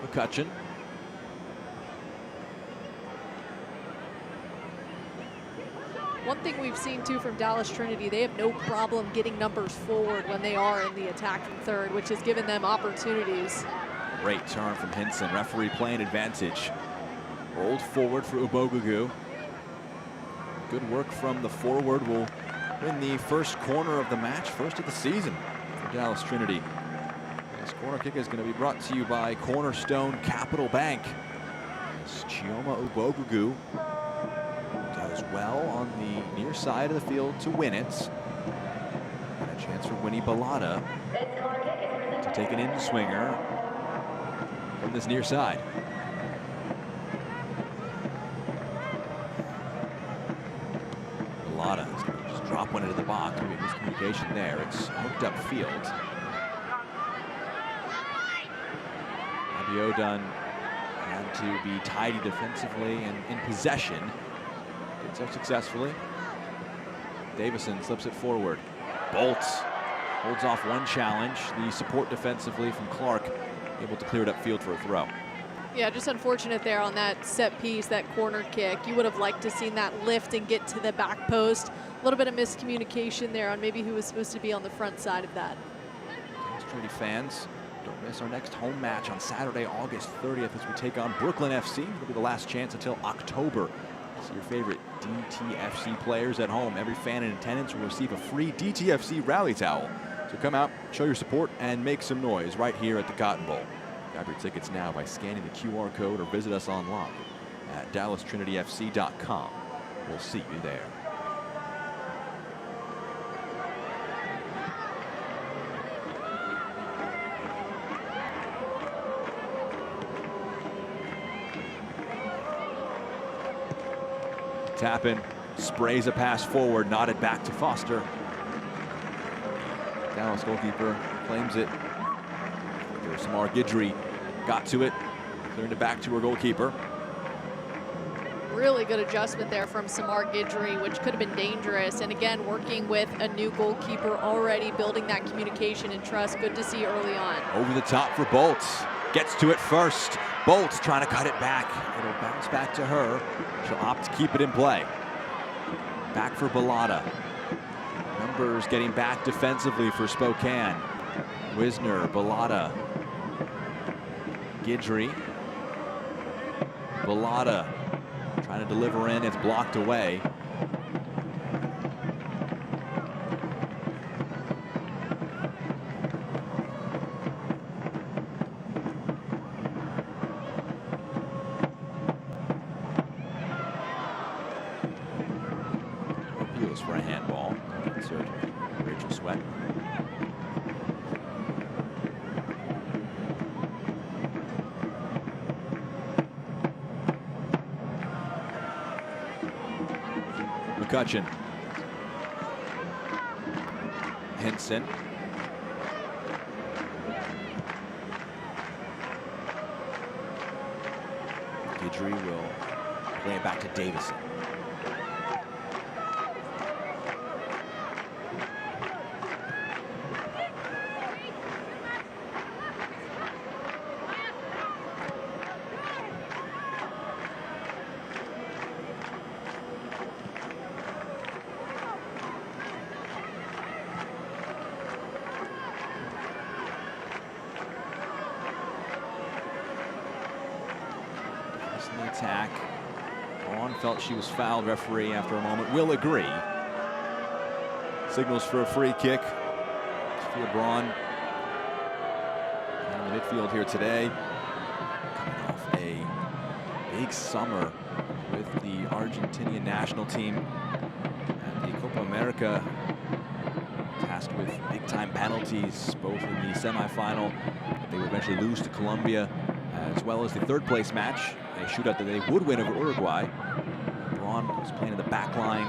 McCutcheon. One thing we've seen too from Dallas Trinity, they have no problem getting numbers forward when they are in the attacking third, which has given them opportunities. Great turn from Hinson, referee playing advantage. Rolled forward for Ubogugu. Good work from the forward. Will win the first corner of the match, first of the season for Dallas Trinity. This corner kick is going to be brought to you by Cornerstone Capital Bank. As Chioma Ubogugu does well on the near side of the field to win it. And a chance for Winnie Bellotta to take an in-swinger from this near side. Bellotta is going to just drop one into the box. Maybe miscommunication there. It's hooked up field. Dunn had to be tidy defensively and in possession. Did so successfully. Davison slips it forward. Bolt holds off one challenge. The support defensively from Clark, able to clear it upfield for a throw. Yeah, just unfortunate there on that set piece, that corner kick. You would have liked to seen that lift and get to the back post. A little bit of miscommunication there on maybe who was supposed to be on the front side of that. Trinity fans, don't miss our next home match on Saturday, August 30th, as we take on Brooklyn FC. It'll be the last chance until October. See your favorite DTFC players at home. Every fan in attendance will receive a free DTFC rally towel. So come out, show your support, and make some noise right here at the Cotton Bowl. Grab your tickets now by scanning the QR code or visit us online at DallasTrinityFC.com. We'll see you there. Tappan sprays a pass forward, nodded back to Foster. Dallas goalkeeper claims it. Samar Guidry got to it, clearing it back to her goalkeeper. Really good adjustment there from Samar Guidry, which could have been dangerous. And again, working with a new goalkeeper already, building that communication and trust. Good to see early on. Over the top for Bolt. Gets to it first. Bolt trying to cut it back. It'll bounce back to her. She'll opt to keep it in play. Back for Bellotta. Numbers getting back defensively for Spokane. Wisner, Bellotta. Guidry. Bellotta trying to deliver in. It's blocked away. Appeals for a handball. Rachel Sweat. McCutcheon. Henson. Guidry will play it back to Davison. attack. Braun felt she was fouled. Referee, after a moment, will agree. Signals for a free kick. Sophia Braun in the midfield here today. Coming off a big summer with the Argentinian national team at the Copa America, tasked with big-time penalties, both in the semifinal that they would eventually lose to Colombia, as well as the third-place match, a shootout that they would win over Uruguay. Braun was playing in the back line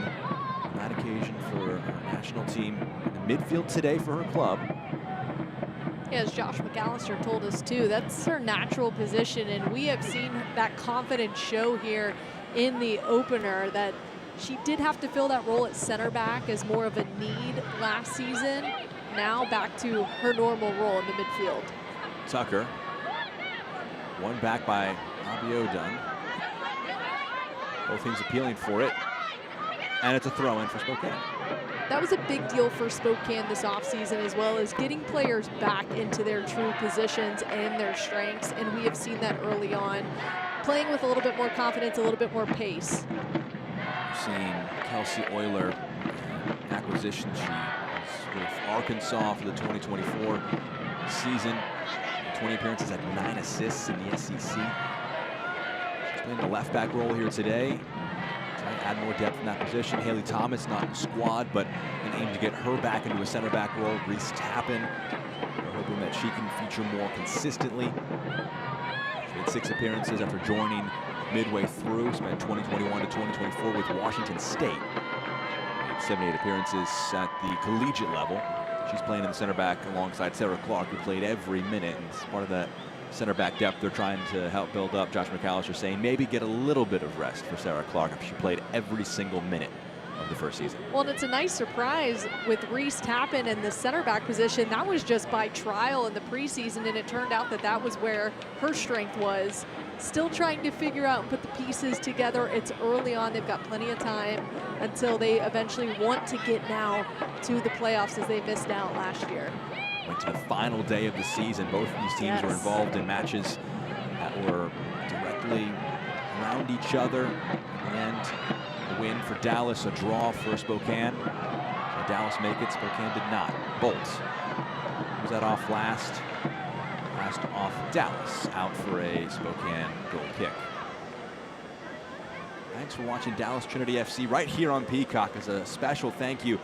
on that occasion for our national team. In the midfield today for her club. As Josh McAllister told us too, that's her natural position, and we have seen that confidence show here in the opener, that she did have to fill that role at center back as more of a need last season. Now back to her normal role in the midfield. Tucker, won back by Abiodun. Both teams appealing for it, and it's a throw-in for Spokane. That was a big deal for Spokane this offseason, as well as getting players back into their true positions and their strengths, and we have seen that early on. Playing with a little bit more confidence, a little bit more pace. We've seen Kelsey Euler, acquisition. She was with Arkansas for the 2024 season. 20 appearances, had 9 assists in the SEC. She's playing the left back role here today. Trying to add more depth in that position. Haley Thomas not in the squad, but an aim to get her back into a center back role. Reese Tappen, we're hoping that she can feature more consistently. She made 6 appearances after joining midway through. Spent 2021 to 2024 with Washington State. Made 78 appearances at the collegiate level. She's playing in the center back alongside Sarah Clark, who played every minute. And it's part of that center back depth they're trying to help build up. Josh McAllister saying maybe get a little bit of rest for Sarah Clark after she played every single minute of the first season. Well, and it's a nice surprise with Reese Tappen in the center back position. That was just by trial in the preseason, and it turned out that that was where her strength was. Still trying to figure out and put the pieces together. It's early on. They've got plenty of time until they eventually want to get now to the playoffs, as they missed out last year. Went to the final day of the season. Both of these teams were involved in matches that were directly around each other. And a win for Dallas, a draw for Spokane. So Dallas make it, Spokane did not. Bolt was that off last. Last off Dallas, out for a Spokane goal kick. Thanks for watching Dallas Trinity FC right here on Peacock. As a special thank you,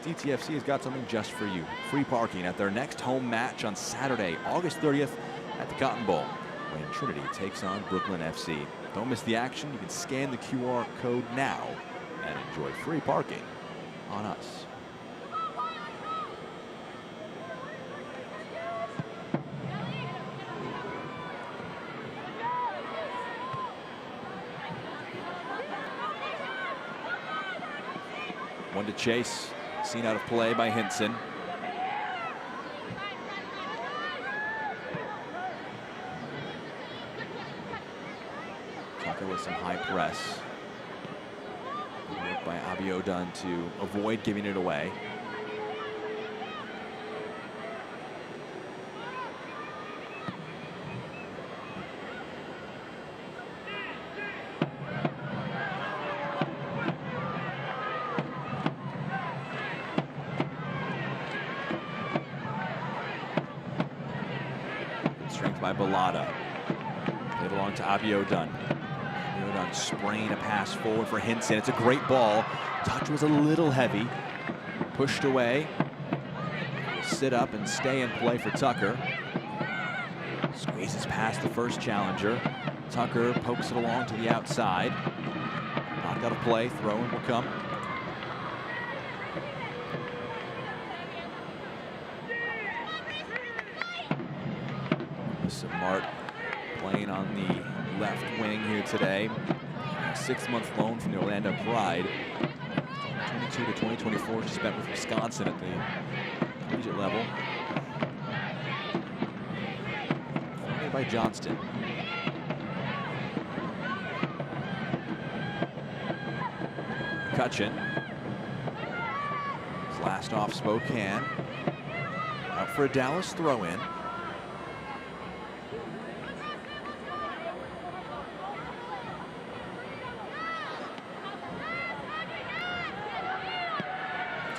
DTFC has got something just for you. Free parking at their next home match on Saturday, August 30th at the Cotton Bowl, when Trinity takes on Brooklyn FC. Don't miss the action. You can scan the QR code now and enjoy free parking on us. One to chase, seen out of play by Hinson. Tucker with some high press. Good work by Abiodun to avoid giving it away. By Bellotta. Played along to Abiodun. Abiodun spraying a pass forward for Hinson. It's a great ball. Touch was a little heavy. Pushed away. Sit up and stay in play for Tucker. Squeezes past the first challenger. Tucker pokes it along to the outside. Knocked out of play. Throw-in will come. Mart playing on the left wing here today. A 6-month loan from the Orlando Pride. 2022 to 2024, she spent with Wisconsin at the collegiate level. Played by Johnston. McCutcheon. Last off Spokane. Out for a Dallas throw-in.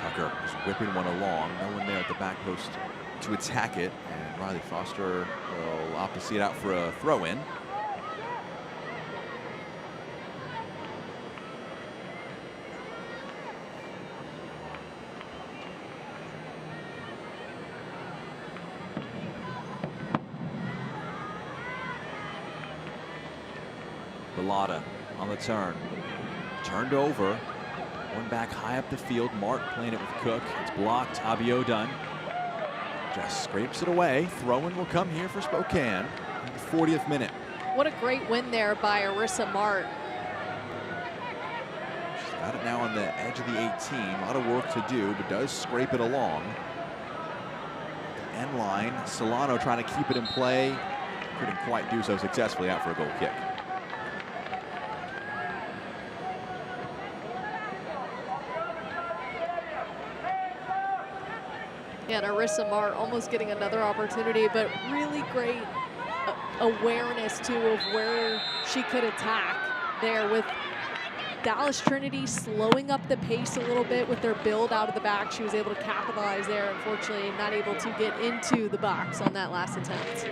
Tucker is whipping one along. No one there at the back post to attack it. And Riley Foster will opt to see it out for a throw-in. Bellotta on the turn. Turned over. One back high up the field. Mark playing it with Cook. It's blocked. Abiodun just scrapes it away. Throw-in will come here for Spokane in the 40th minute. What a great win there by Arissa Mart. She's got it now on the edge of the 18. A lot of work to do, but does scrape it along. End line. Solano trying to keep it in play. Couldn't quite do so successfully, out for a goal kick. Yeah, and Arissa Mart almost getting another opportunity, but really great awareness too of where she could attack there, with Dallas Trinity slowing up the pace a little bit with their build out of the back. She was able to capitalize there. Unfortunately, not able to get into the box on that last attempt.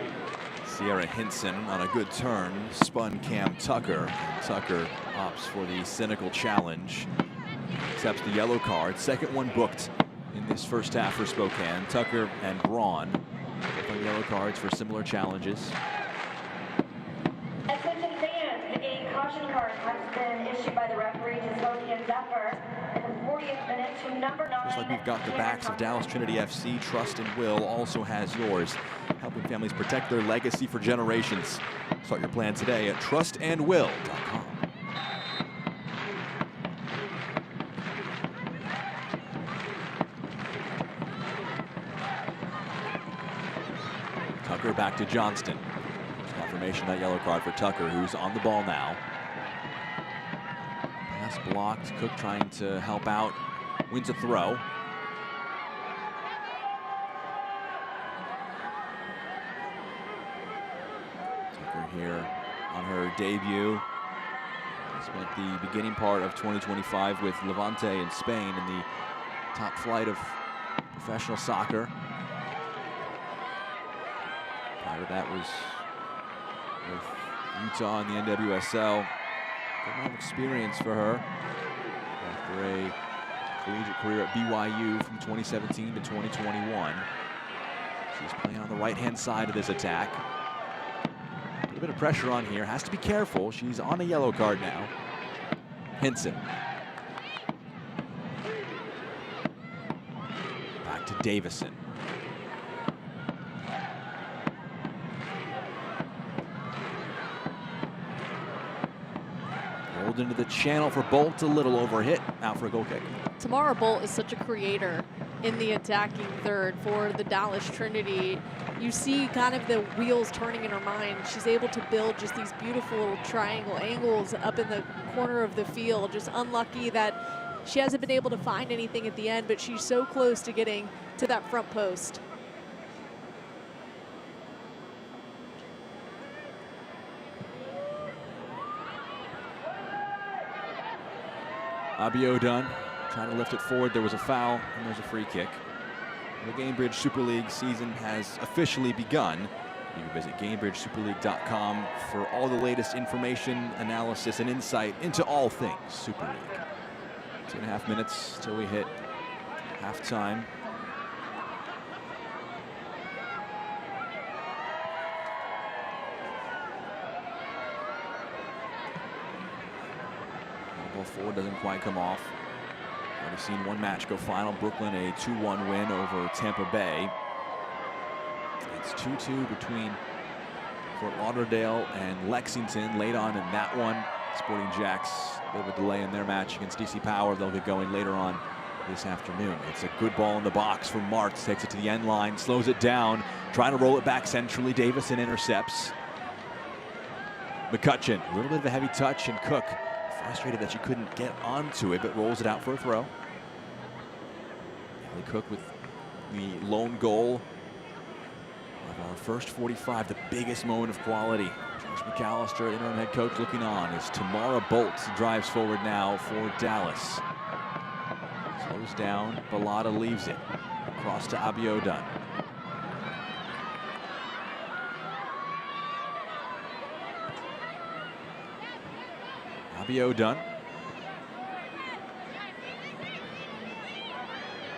Sierra Hinson on a good turn spun Cam Tucker. Tucker opts for the cynical challenge, accepts the yellow card. Second one booked in this first half for Spokane. Tucker and Braun both on yellow cards for similar challenges. Attention fans, a caution card has been issued by the referee to Spokane Zephyr in the 40th minute to number 9. Just like we've got the backs of Dallas Trinity FC, Trust and Will also has yours, helping families protect their legacy for generations. Start your plan today at trustandwill.com. Tucker back to Johnston. Confirmation that yellow card for Tucker, who's on the ball now. Pass blocked. Cook trying to help out. Wins a throw. Tucker here on her debut. Spent the beginning part of 2025 with Levante in Spain in the top flight of professional soccer. Prior to that was with Utah in the NWSL. Good amount of experience for her after a collegiate career at BYU from 2017 to 2021. She's playing on the right-hand side of this attack. A little bit of pressure on here. Has to be careful. She's on a yellow card now. Hinson. Back to Davison. Rolled into the channel for Bolt, a little overhit, out for a goal kick. Tamara Bolt is such a creator in the attacking third for the Dallas Trinity. You see kind of the wheels turning in her mind. She's able to build just these beautiful little triangle angles up in the corner of the field. Just unlucky that she hasn't been able to find anything at the end, but she's so close to getting to that front post. Abiodun trying to lift it forward. There was a foul and there's a free kick. The Gainbridge Super League season has officially begun. You can visit GainbridgeSuperLeague.com for all the latest information, analysis, and insight into all things Super League. 2.5 minutes till we hit halftime. Ball forward doesn't quite come off. Already seen one match go final. Brooklyn a 2-1 win over Tampa Bay. It's 2-2 between Fort Lauderdale and Lexington. Late on in that one, Sporting Jacks, a bit of a delay in their match against DC Power. They'll get going later on this afternoon. It's a good ball in the box from Martz. Takes it to the end line, slows it down, trying to roll it back centrally. Davison intercepts. McCutcheon, a little bit of a heavy touch, and Cook frustrated that she couldn't get onto it, but rolls it out for a throw. Ellie Cook with the lone goal of our first 45, the biggest moment of quality. Josh McAllister, interim head coach, looking on as Tamara Bolt drives forward now for Dallas. Slows down, Balada leaves it. Across to Abiodun. Abiodun.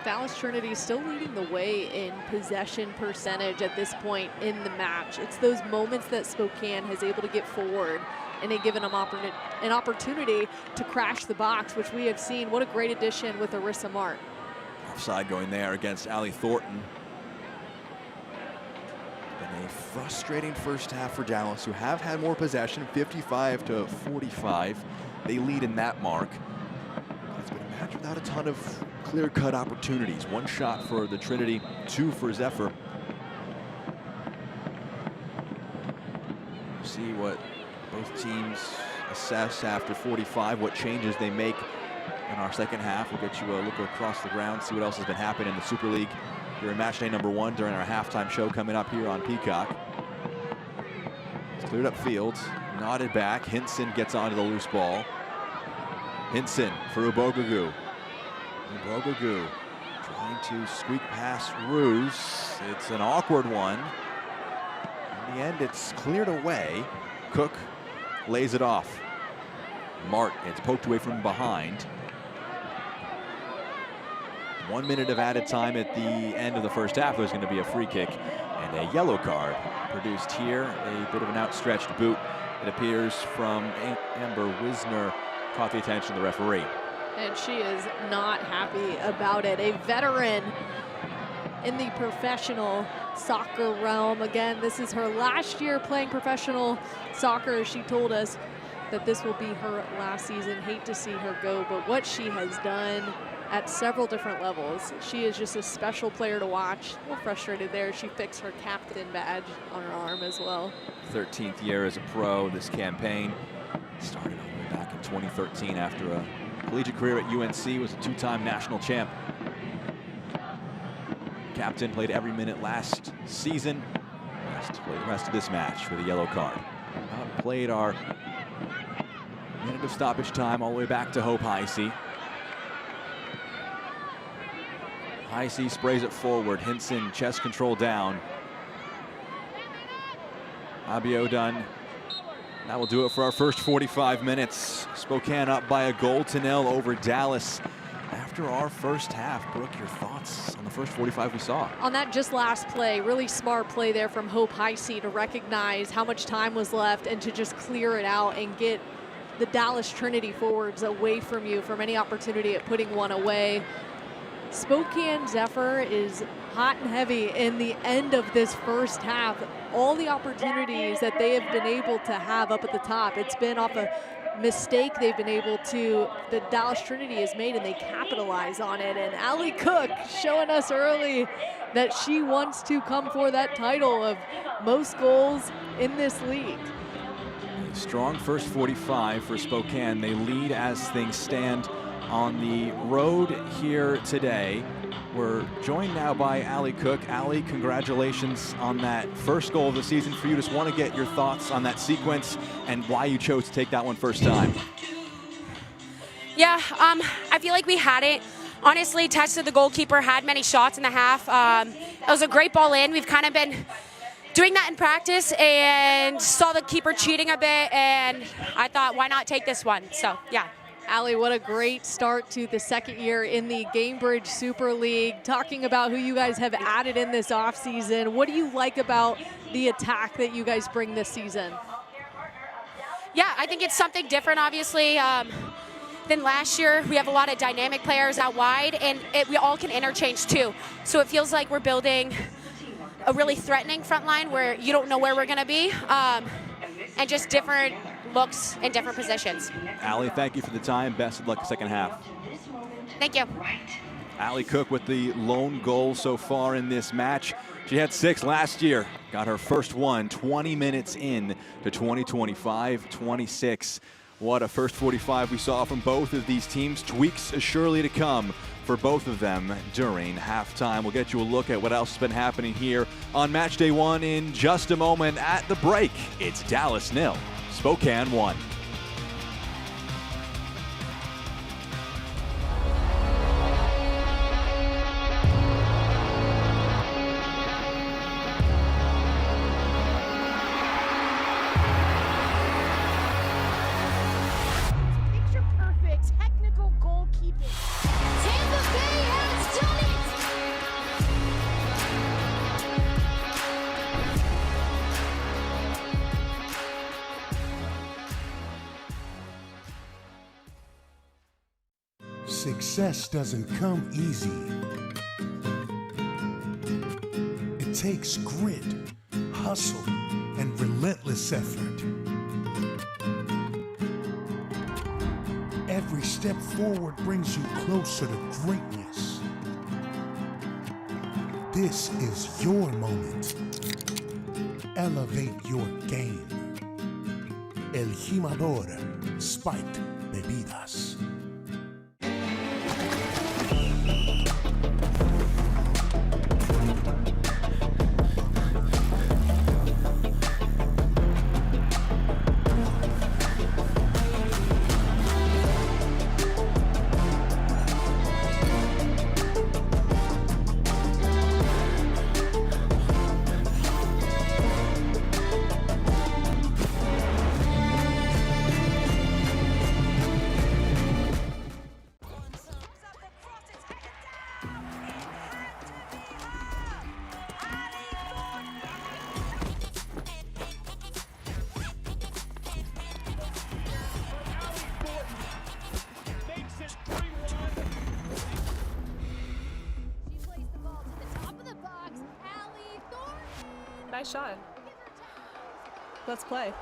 Dallas Trinity still leading the way in possession percentage at this point in the match. It's those moments that Spokane has able to get forward and they given them an opportunity to crash the box, which we have seen. What a great addition with Arissa Mart. Offside going there against Allie Thornton. Been a frustrating first half for Dallas, who have had more possession, 55-45. They lead in that mark. It's been a match without a ton of clear-cut opportunities. One shot for the Trinity, 2 for Zephyr. See what both teams assess after 45, what changes they make in our second half. We'll get you a look across the ground, see what else has been happening in the Super League here in match day number 1 during our halftime show coming up here on Peacock. It's cleared up field, nodded back. Hinson gets onto the loose ball. Hinson for Ubogagu. Ubogagu trying to squeak past Ruse. It's an awkward one. In the end, it's cleared away. Cook lays it off. Mart, it's poked away from behind. 1 minute of added time at the end of the first half. There's going to be a free kick and a yellow card produced here. A bit of an outstretched boot, it appears, from Amber Wisner. Caught the attention of the referee. And she is not happy about it. A veteran in the professional soccer realm. Again, this is her last year playing professional soccer. She told us that this will be her last season. Hate to see her go, but what she has done at several different levels. She is just a special player to watch. A little frustrated there. She fixed her captain badge on her arm as well. 13th year as a pro. This campaign started all the way back in 2013 after a collegiate career at UNC, was a 2-time national champ. Captain played every minute last season. Has to play the rest of this match with a yellow card. Played our minute of stoppage time all the way back to Hope Heisey. Heisey sprays it forward. Hinson chest control down. Abiodun. That will do it for our first 45 minutes. Spokane up by a goal to 0 over Dallas. After our first half, Brooke, your thoughts on the first 45 we saw? On that just last play, really smart play there from Hope Heisey to recognize how much time was left and to just clear it out and get the Dallas Trinity forwards away from you from any opportunity at putting one away. Spokane Zephyr is hot and heavy in the end of this first half. All the opportunities that they have been able to have up at the top, it's been off a mistake they've been able to, the Dallas Trinity has made, and they capitalize on it. And Allie Cook showing us early that she wants to come for that title of most goals in this league. A strong first 45 for Spokane. They lead as things stand on the road here today. We're joined now by Allie Cook. Allie, congratulations on that first goal of the season for you. Just want to get your thoughts on that sequence and why you chose to take that one first time. Yeah, I feel like we had it. Honestly, tested the goalkeeper, had many shots in the half. It was a great ball in. We've kind of been doing that in practice and saw the keeper cheating a bit, and I thought, why not take this one? So, yeah. Allie, what a great start to the second year in the Gamebridge Super League. Talking about who you guys have added in this offseason, what do you like about the attack that you guys bring this season? Yeah, I think it's something different, obviously, than last year. We have a lot of dynamic players out wide, and we all can interchange too. So it feels like we're building a really threatening front line where you don't know where we're going to be, and just different looks in different positions. Allie, thank you for the time. Best of luck second half. Thank you. Allie Cook with the lone goal so far in this match. She had 6 last year. Got her first one 20 minutes in to 2025-26. What a first 45 we saw from both of these teams. Tweaks are surely to come for both of them during halftime. We'll get you a look at what else has been happening here on match day 1 in just a moment. At the break, it's Dallas 0, Spokane 1. Success doesn't come easy. It takes grit, hustle, and relentless effort. Every step forward brings you closer to greatness. This is your moment. Elevate your game. El Jimador Spiked Bebidas. Nice shot. Let's play.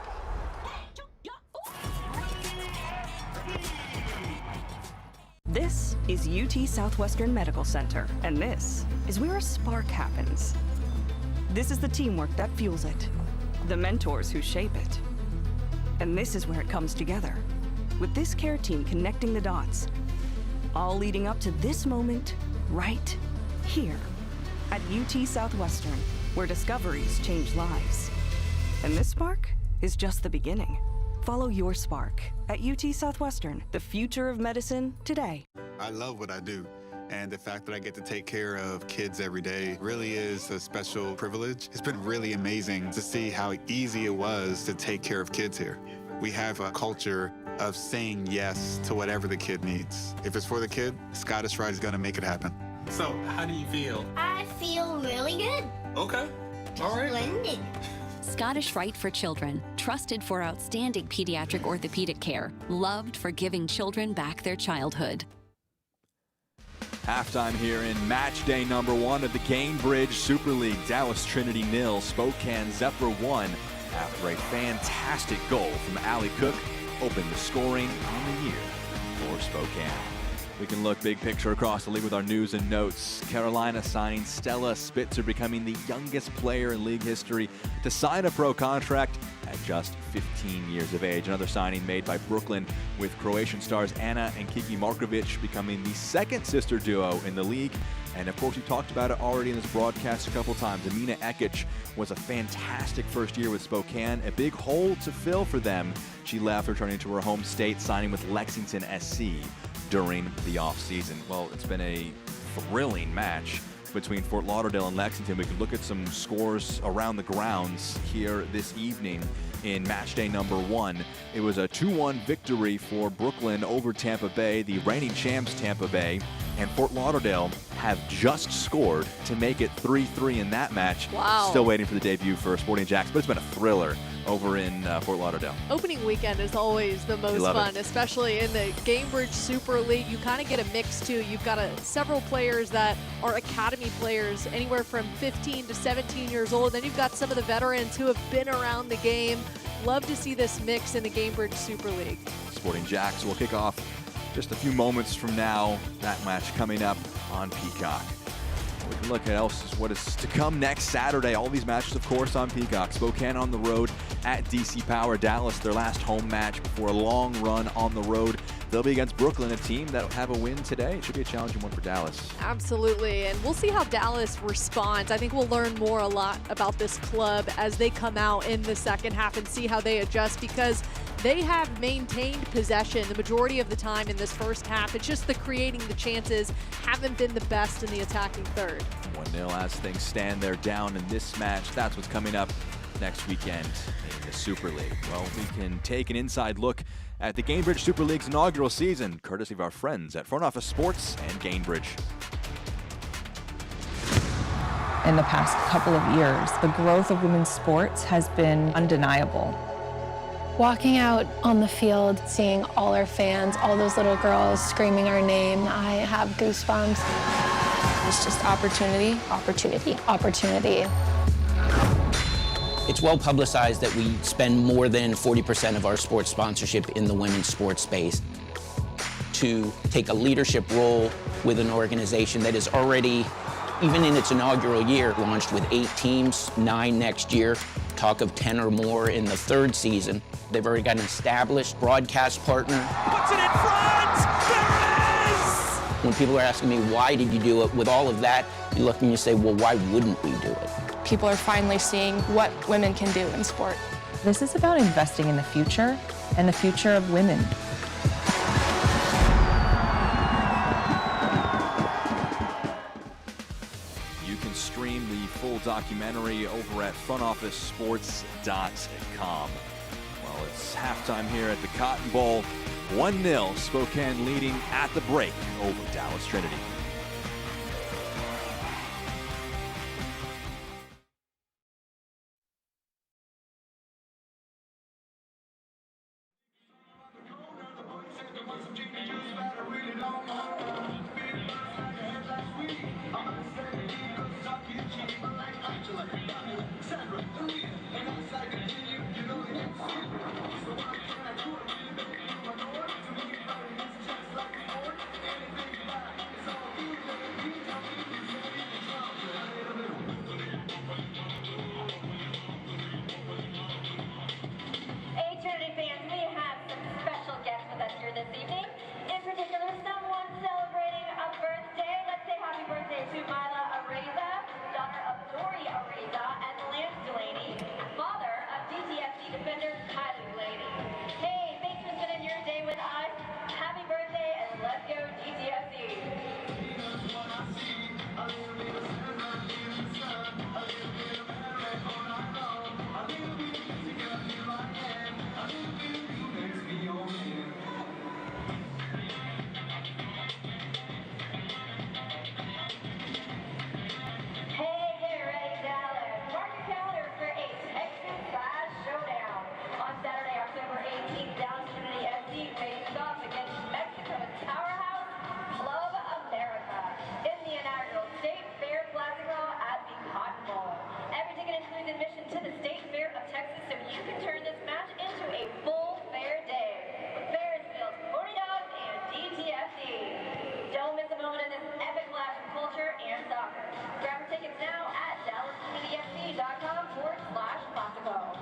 This is UT Southwestern Medical Center, and this is where a spark happens. This is the teamwork that fuels it, the mentors who shape it. And this is where it comes together, with this care team connecting the dots, all leading up to this moment right here at UT Southwestern, where discoveries change lives. And this spark is just the beginning. Follow your spark at UT Southwestern, the future of medicine today. I love what I do, and the fact that I get to take care of kids every day really is a special privilege. It's been really amazing to see how easy it was to take care of kids here. We have a culture of saying yes to whatever the kid needs. If it's for the kid, Scottish Rite is gonna make it happen. So, how do you feel? I feel really good. Okay. All right. Splendid. Scottish Rite for Children, trusted for outstanding pediatric orthopedic care, loved for giving children back their childhood. Halftime here in match day number 1 of the Gainbridge Super League. Dallas Trinity 0, Spokane Zephyr 1. After a fantastic goal from Ali Cook, opened the scoring on the year for Spokane. We can look big picture across the league with our news and notes. Carolina signing Stella Spitzer, becoming the youngest player in league history to sign a pro contract at just 15 years of age. Another signing made by Brooklyn with Croatian stars Anna and Kiki Markovic becoming the second sister duo in the league. And of course, we talked about it already in this broadcast a couple times. Amina Ekic was a fantastic first year with Spokane, a big hole to fill for them. She left, returning to her home state, signing with Lexington SC during the offseason. Well, it's been a thrilling match between Fort Lauderdale and Lexington. We can look at some scores around the grounds here this evening in match day number 1. It was a 2-1 victory for Brooklyn over Tampa Bay, the reigning champs Tampa Bay, and Fort Lauderdale have just scored to make it 3-3 in that match. Wow. Still waiting for the debut for Sporting Jacks, but it's been a thriller over in Fort Lauderdale. Opening weekend is always the most fun, especially in the Gainbridge Super League. You kind of get a mix too. You've got several players that are academy players, anywhere from 15 to 17 years old. Then you've got some of the veterans who have been around the game. Love to see this mix in the Gainbridge Super League. Sporting Jacks will kick off just a few moments from now. That match coming up on Peacock. We can look at what is to come next Saturday. All these matches, of course, on Peacock. Spokane on the road at DC Power. Dallas, their last home match before a long run on the road. They'll be against Brooklyn, a team that will have a win today. It should be a challenging one for Dallas. Absolutely, and we'll see how Dallas responds. I think we'll learn a lot about this club as they come out in the second half and see how they adjust, because they have maintained possession the majority of the time in this first half. It's just the creating the chances haven't been the best in the attacking third. 1-0 as things stand. They're down in this match. That's what's coming up next weekend in the Super League. Well, we can take an inside look at the Gainbridge Super League's inaugural season, courtesy of our friends at Front Office Sports and Gainbridge. In the past couple of years, the growth of women's sports has been undeniable. Walking out on the field, seeing all our fans, all those little girls screaming our name, I have goosebumps. It's just opportunity, opportunity, opportunity. It's well publicized that we spend more than 40% of our sports sponsorship in the women's sports space. To take a leadership role with an organization that is already, even in its inaugural year, launched with 8 teams, 9 next year, talk of 10 or more in the 3rd season. They've already got an established broadcast partner. Puts it in front! There it is! When people are asking me, why did you do it? With all of that, you look and you say, well, why wouldn't we do it? People are finally seeing what women can do in sport. This is about investing in the future and the future of women. You can stream the full documentary over at frontofficesports.com. Well, it's halftime here at the Cotton Bowl. 1-0, Spokane leading at the break over Dallas Trinity. Hey, Trinity fans, we have some special guests with us here this evening. In particular, someone celebrating a birthday. Let's say happy birthday to Mila Areza, daughter of Dory Areza and Lance Delaney, father of DTFC defender Kylie Delaney. Hey, thanks for spending your day with us. Happy birthday, and let's go DTFC. Hey, ready, Dallas. Mark your calendars for a Texas Size Showdown. On Saturday, October 18th, Dallas Trinity FC faces off against Mexico's powerhouse, Club America, in the inaugural State Fair Classico at the Cotton Bowl. Every ticket includes admission to the State Fair of Texas, so you can turn this match into a full fair day with Ferris wheels, 40 dogs, and DTFC. Don't miss a moment of this epic clash of culture and soccer. Grab your tickets now at DallasTrinityFC.com/Classico.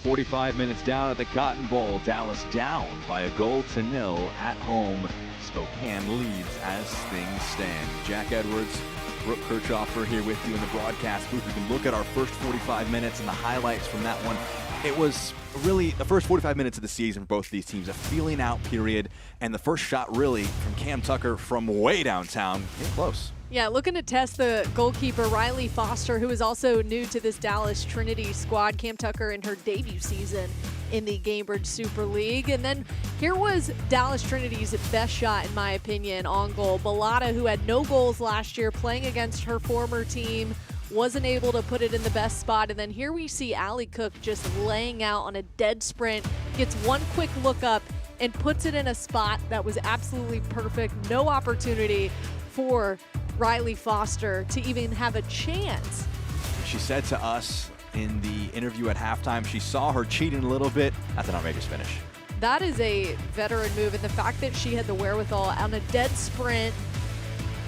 .45 minutes down at the Cotton Bowl. Dallas down by a goal to 0 at home. Spokane leads as things stand. Jack Edwards, Brooke Kirchhoffer here with you in the broadcast booth. We can look at our first 45 minutes and the highlights from that one. It was really the first 45 minutes of the season for both these teams, a feeling out period, and the first shot really from Cam Tucker from way downtown. Getting close. Yeah, looking to test the goalkeeper, Riley Foster, who is also new to this Dallas Trinity squad. Cam Tucker in her debut season in the Gamebridge Super League. And then here was Dallas Trinity's best shot, in my opinion, on goal. Bellata, who had no goals last year, playing against her former team, wasn't able to put it in the best spot. And then here we see Allie Cook just laying out on a dead sprint, gets one quick look up, and puts it in a spot that was absolutely perfect. No opportunity for Riley Foster to even have a chance. She said to us in the interview at halftime, she saw her cheating a little bit. That's an outrageous finish. That is a veteran move, and the fact that she had the wherewithal on a dead sprint,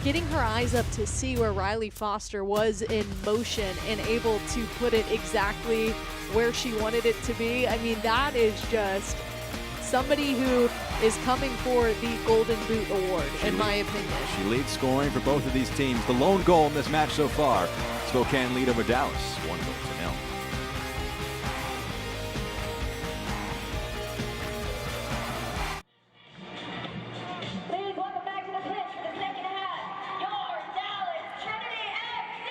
getting her eyes up to see where Riley Foster was in motion and able to put it exactly where she wanted it to be. I mean, that is just somebody who is coming for the Golden Boot Award, in my opinion. She leads scoring for both of these teams. The lone goal in this match so far, Spokane lead over Dallas, 1-0. Please welcome back to the pitch for the second half, your Dallas Trinity FC!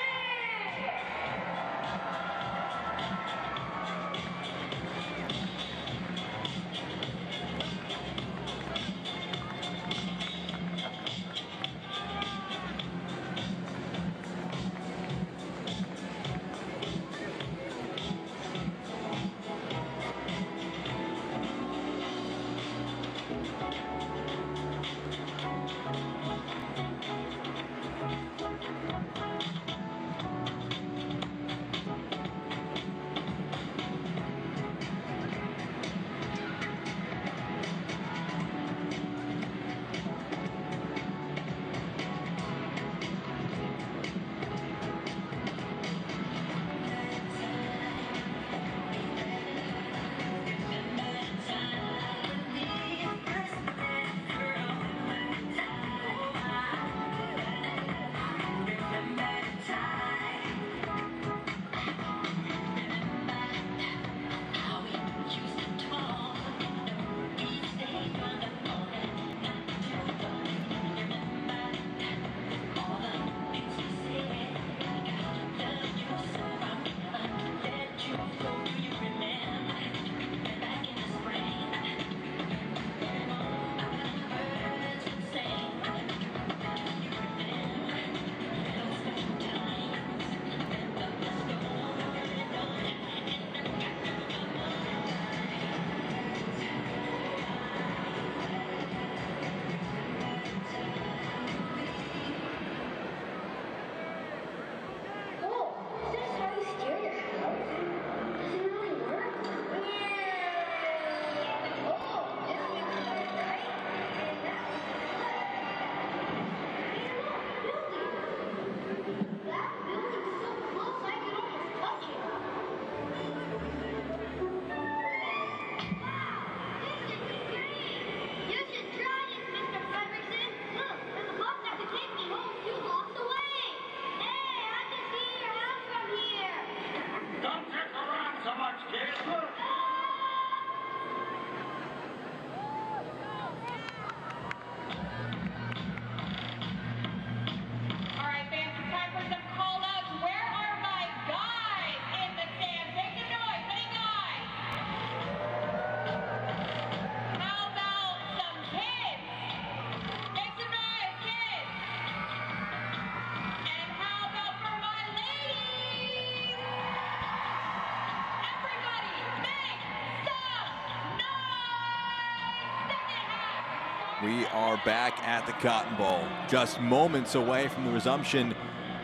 We are back at the Cotton Bowl, just moments away from the resumption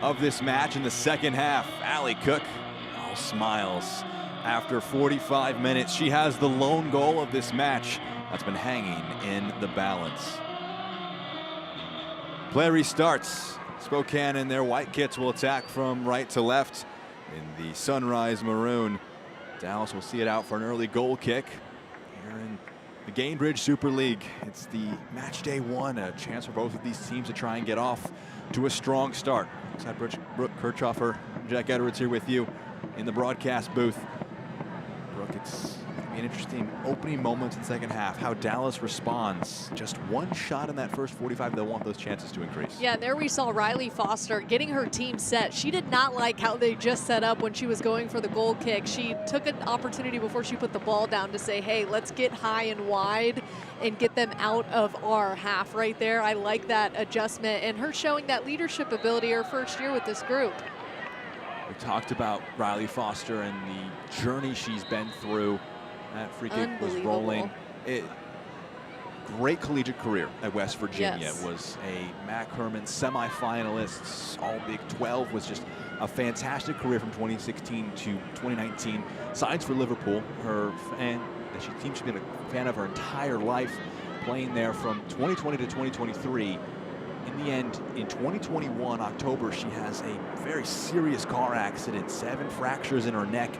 of this match in the second half. Allie Cook, all smiles. After 45 minutes, she has the lone goal of this match that's been hanging in the balance. Play restarts. Spokane in their white kits will attack from right to left in the sunrise maroon. Dallas will see it out for an early goal kick here in the Gainbridge Super League. It's the match day one, a chance for both of these teams to try and get off to a strong start. Alongside Brooke Kirchhoffer, Jack Edwards here with you in the broadcast booth. Brooke, it's going to be an interesting opening moments in the second half, how Dallas responds. Just one shot in that first 45, they'll want those chances to increase. Yeah, there we saw Riley Foster getting her team set. She did not like how they just set up when she was going for the goal kick. She took an opportunity before she put the ball down to say, hey, let's get high and wide and get them out of our half right there. I like that adjustment and her showing that leadership ability her first year with this group. We talked about Riley Foster and the journey she's been through. That free kick was rolling. great collegiate career at West Virginia. Yes. Was a Mac Herman semifinalist, all Big 12, was just a fantastic career from 2016 to 2019. Signs for Liverpool. Her fan, she seems to be a fan of her entire life, playing there from 2020 to 2023. In the end, in 2021, October, she has a very serious car accident, 7 fractures in her neck,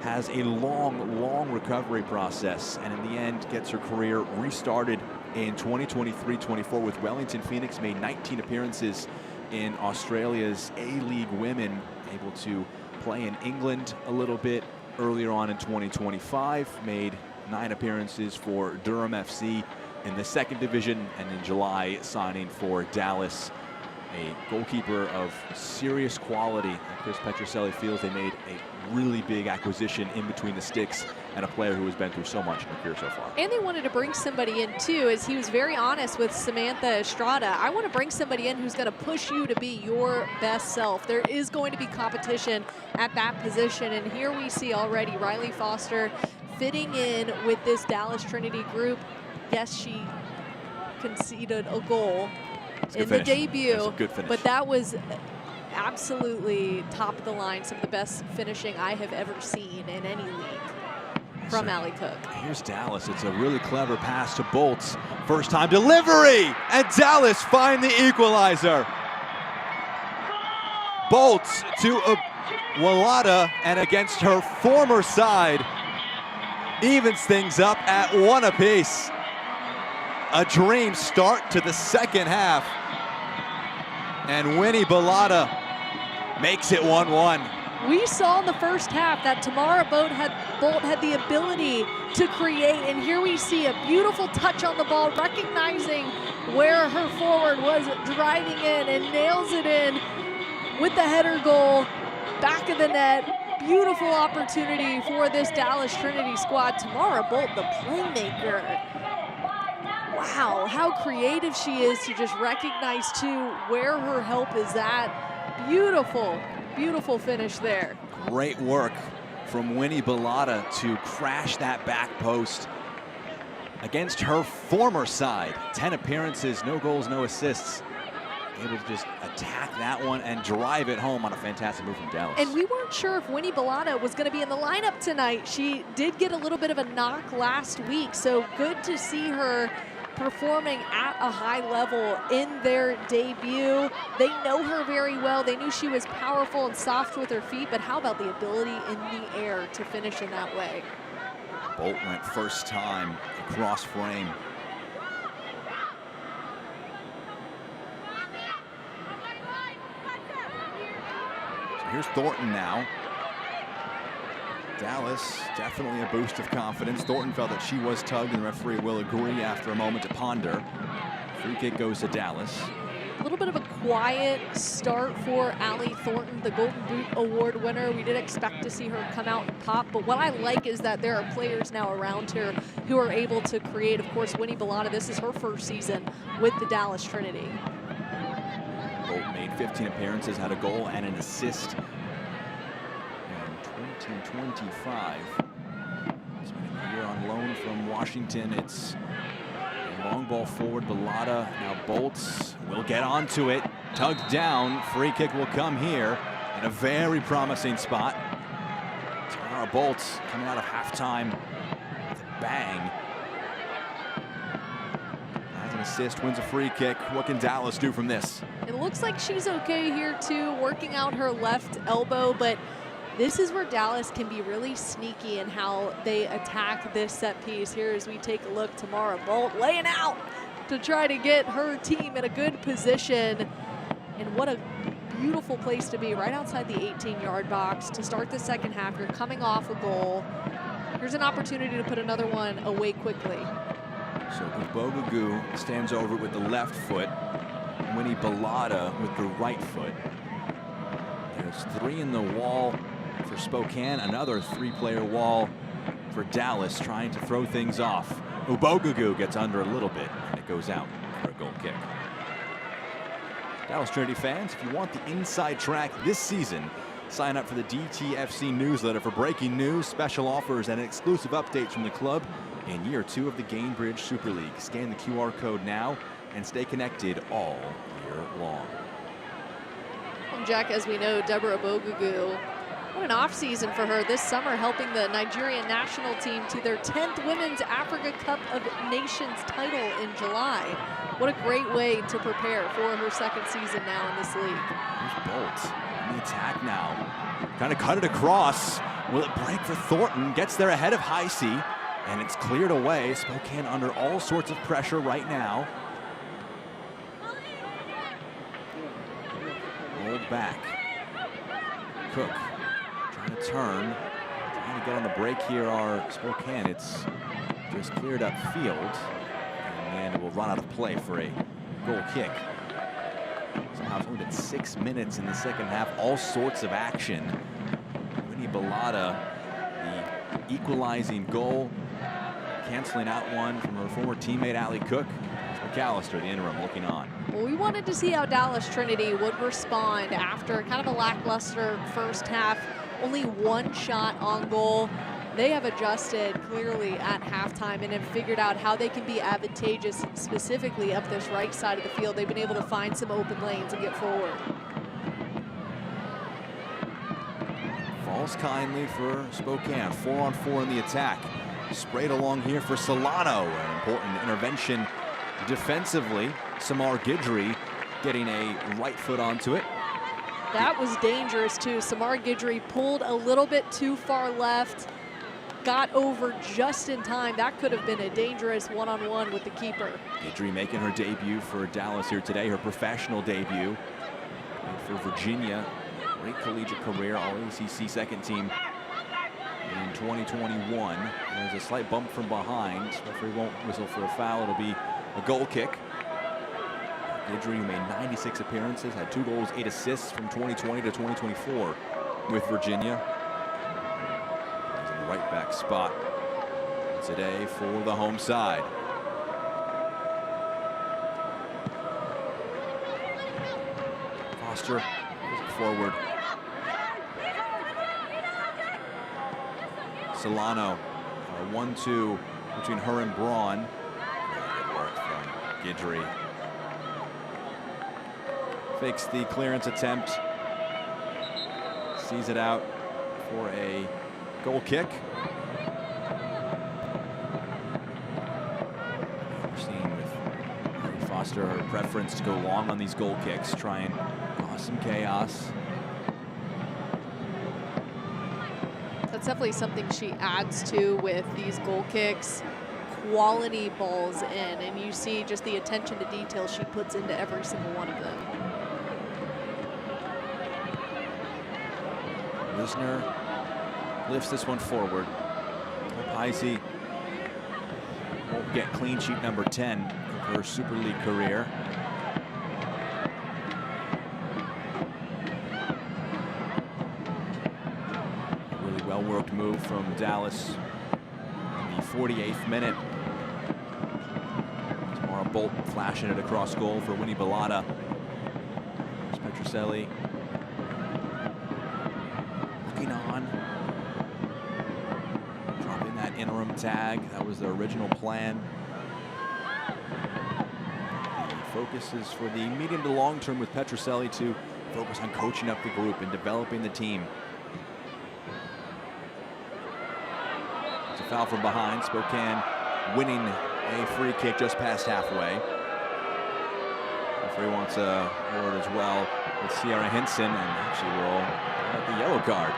has a long recovery process, and in the end gets her career restarted in 2023-24 with Wellington Phoenix. Made 19 appearances in Australia's A-League Women, able to play in England a little bit earlier on in 2025, made 9 appearances for Durham FC in the 2nd division, and in July signing for Dallas. A goalkeeper of serious quality. Chris Petroselli feels they made a really big acquisition in between the sticks, and a player who has been through so much in her career so far. And they wanted to bring somebody in too, as he was very honest with Samantha Estrada. I want to bring somebody in who's going to push you to be your best self. There is going to be competition at that position, and here we see already Riley Foster fitting in with this Dallas Trinity group. Yes, she conceded a goal in the debut, but that was absolutely top of the line, some of the best finishing I have ever seen in any league from Allie Cook. Here's Dallas. It's a really clever pass to Bolts. First time delivery, and Dallas find the equalizer. Bolts to Walata, and against her former side, evens things up at 1 apiece. A dream start to the 2nd half. And Winnie Bellata makes it 1-1. We saw in the first half that Tamara Bolt had the ability to create, and here we see a beautiful touch on the ball, recognizing where her forward was driving in, and nails it in with the header goal, back of the net. Beautiful opportunity for this Dallas Trinity squad. Tamara Bolt, the playmaker. Wow, how creative she is to just recognize too where her help is at. Beautiful, beautiful finish there. Great work from Winnie Bellata to crash that back post against her former side. 10 appearances, no goals, no assists. Able to just attack that one and drive it home on a fantastic move from Dallas. And we weren't sure if Winnie Bellata was going to be in the lineup tonight. She did get a little bit of a knock last week, so good to see her performing at a high level in their debut. They know her very well. They knew she was powerful and soft with her feet, but how about the ability in the air to finish in that way? Bolt went first time across frame. So here's Thornton now. Dallas, definitely a boost of confidence. Thornton felt that she was tugged, and the referee will agree after a moment to ponder. Free kick goes to Dallas. A little bit of a quiet start for Allie Thornton, the Golden Boot Award winner. We did expect to see her come out and pop, but what I like is that there are players now around her who are able to create. Of course, Winnie Bellata, this is her first season with the Dallas Trinity. Bolt made 15 appearances, had a goal and an assist. 2025. Spending a year on loan from Washington. It's a long ball forward. Bellata now Bolts will get onto it. Tugged down. Free kick will come here in a very promising spot. Tamara Bolts coming out of halftime with a bang. Has an assist, wins a free kick. What can Dallas do from this? It looks like she's okay here too, working out her left elbow, but this is where Dallas can be really sneaky in how they attack this set piece. Here as we take a look, Tamara Bolt laying out to try to get her team in a good position. And what a beautiful place to be, right outside the 18-yard box to start the 2nd half. You're coming off a goal. Here's an opportunity to put another one away quickly. So Bogagu stands over with the left foot. Winnie Bellata with the right foot. There's 3 in the wall for Spokane, another 3-player wall for Dallas, trying to throw things off. Ubogagu gets under a little bit, and it goes out for a goal kick. Dallas Trinity fans, if you want the inside track this season Sign up for the DTFC newsletter for breaking news, special offers, and exclusive updates from the club in year 2 of the Gainbridge Super League. Scan the QR code now and stay connected all year long. Well, Jack, as we know, Deborah Bogugu, what an off-season for her this summer, helping the Nigerian national team to their 10th Women's Africa Cup of Nations title in July. What a great way to prepare for her second season now in this league. Here's Bolt in the attack now. Kind of cut it across. Will it break for Thornton? Gets there ahead of Heisey, and it's cleared away. Spokane under all sorts of pressure right now. Rolled back. Cook trying to turn. Trying to get on the break here are Spokane. It's just cleared up field. And it will run out of play for a goal kick. Somehow it's only been 6 minutes in the second half. All sorts of action. Winnie Bellata, the equalizing goal, canceling out one from her former teammate Allie Cook. McAllister, the interim, looking on. Well, we wanted to see how Dallas Trinity would respond after kind of a lackluster first half. Only one shot on goal. They have adjusted clearly at halftime and have figured out how they can be advantageous specifically up this right side of the field. They've been able to find some open lanes and get forward. Falls kindly for Spokane. 4-on-4 in the attack. Sprayed along here for Solano. An important intervention defensively. Samar Guidry getting a right foot onto it. That was dangerous too. Samar Guidry pulled a little bit too far left. Got over just in time. That could have been a dangerous one-on-one with the keeper. Guidry making her debut for Dallas here today, her professional debut. And for Virginia, great collegiate career, all ACC second team in 2021. There's a slight bump from behind. Referee won't whistle for a foul. It'll be a goal kick. Guidry, who made 96 appearances, had 2 goals, 8 assists from 2020 to 2024 with Virginia. Right back spot today for the home side. Foster forward. Solano, 1-2 between her and Braun. Good work from Guidry. Fakes the clearance attempt. Sees it out for a goal kick. We're seeing with Foster her preference to go long on these goal kicks, try and cause some chaos. That's definitely something she adds to with these goal kicks. Quality balls in, and you see just the attention to detail she puts into every single one of them. Lisner lifts this one forward. Heisey won't get clean sheet number 10 of her Super League career. A really well-worked move from Dallas in the 48th minute. Tamara Bolt flashing it across goal for Winnie Bellata. Petroselli looking on. Dropping that interim tag. That was the original plan. The focus is for the medium to long term with Petroselli to focus on coaching up the group and developing the team. It's a foul from behind. Spokane winning a free kick just past halfway. Referee wants a word as well with Sierra Hinson, and actually will have the yellow card.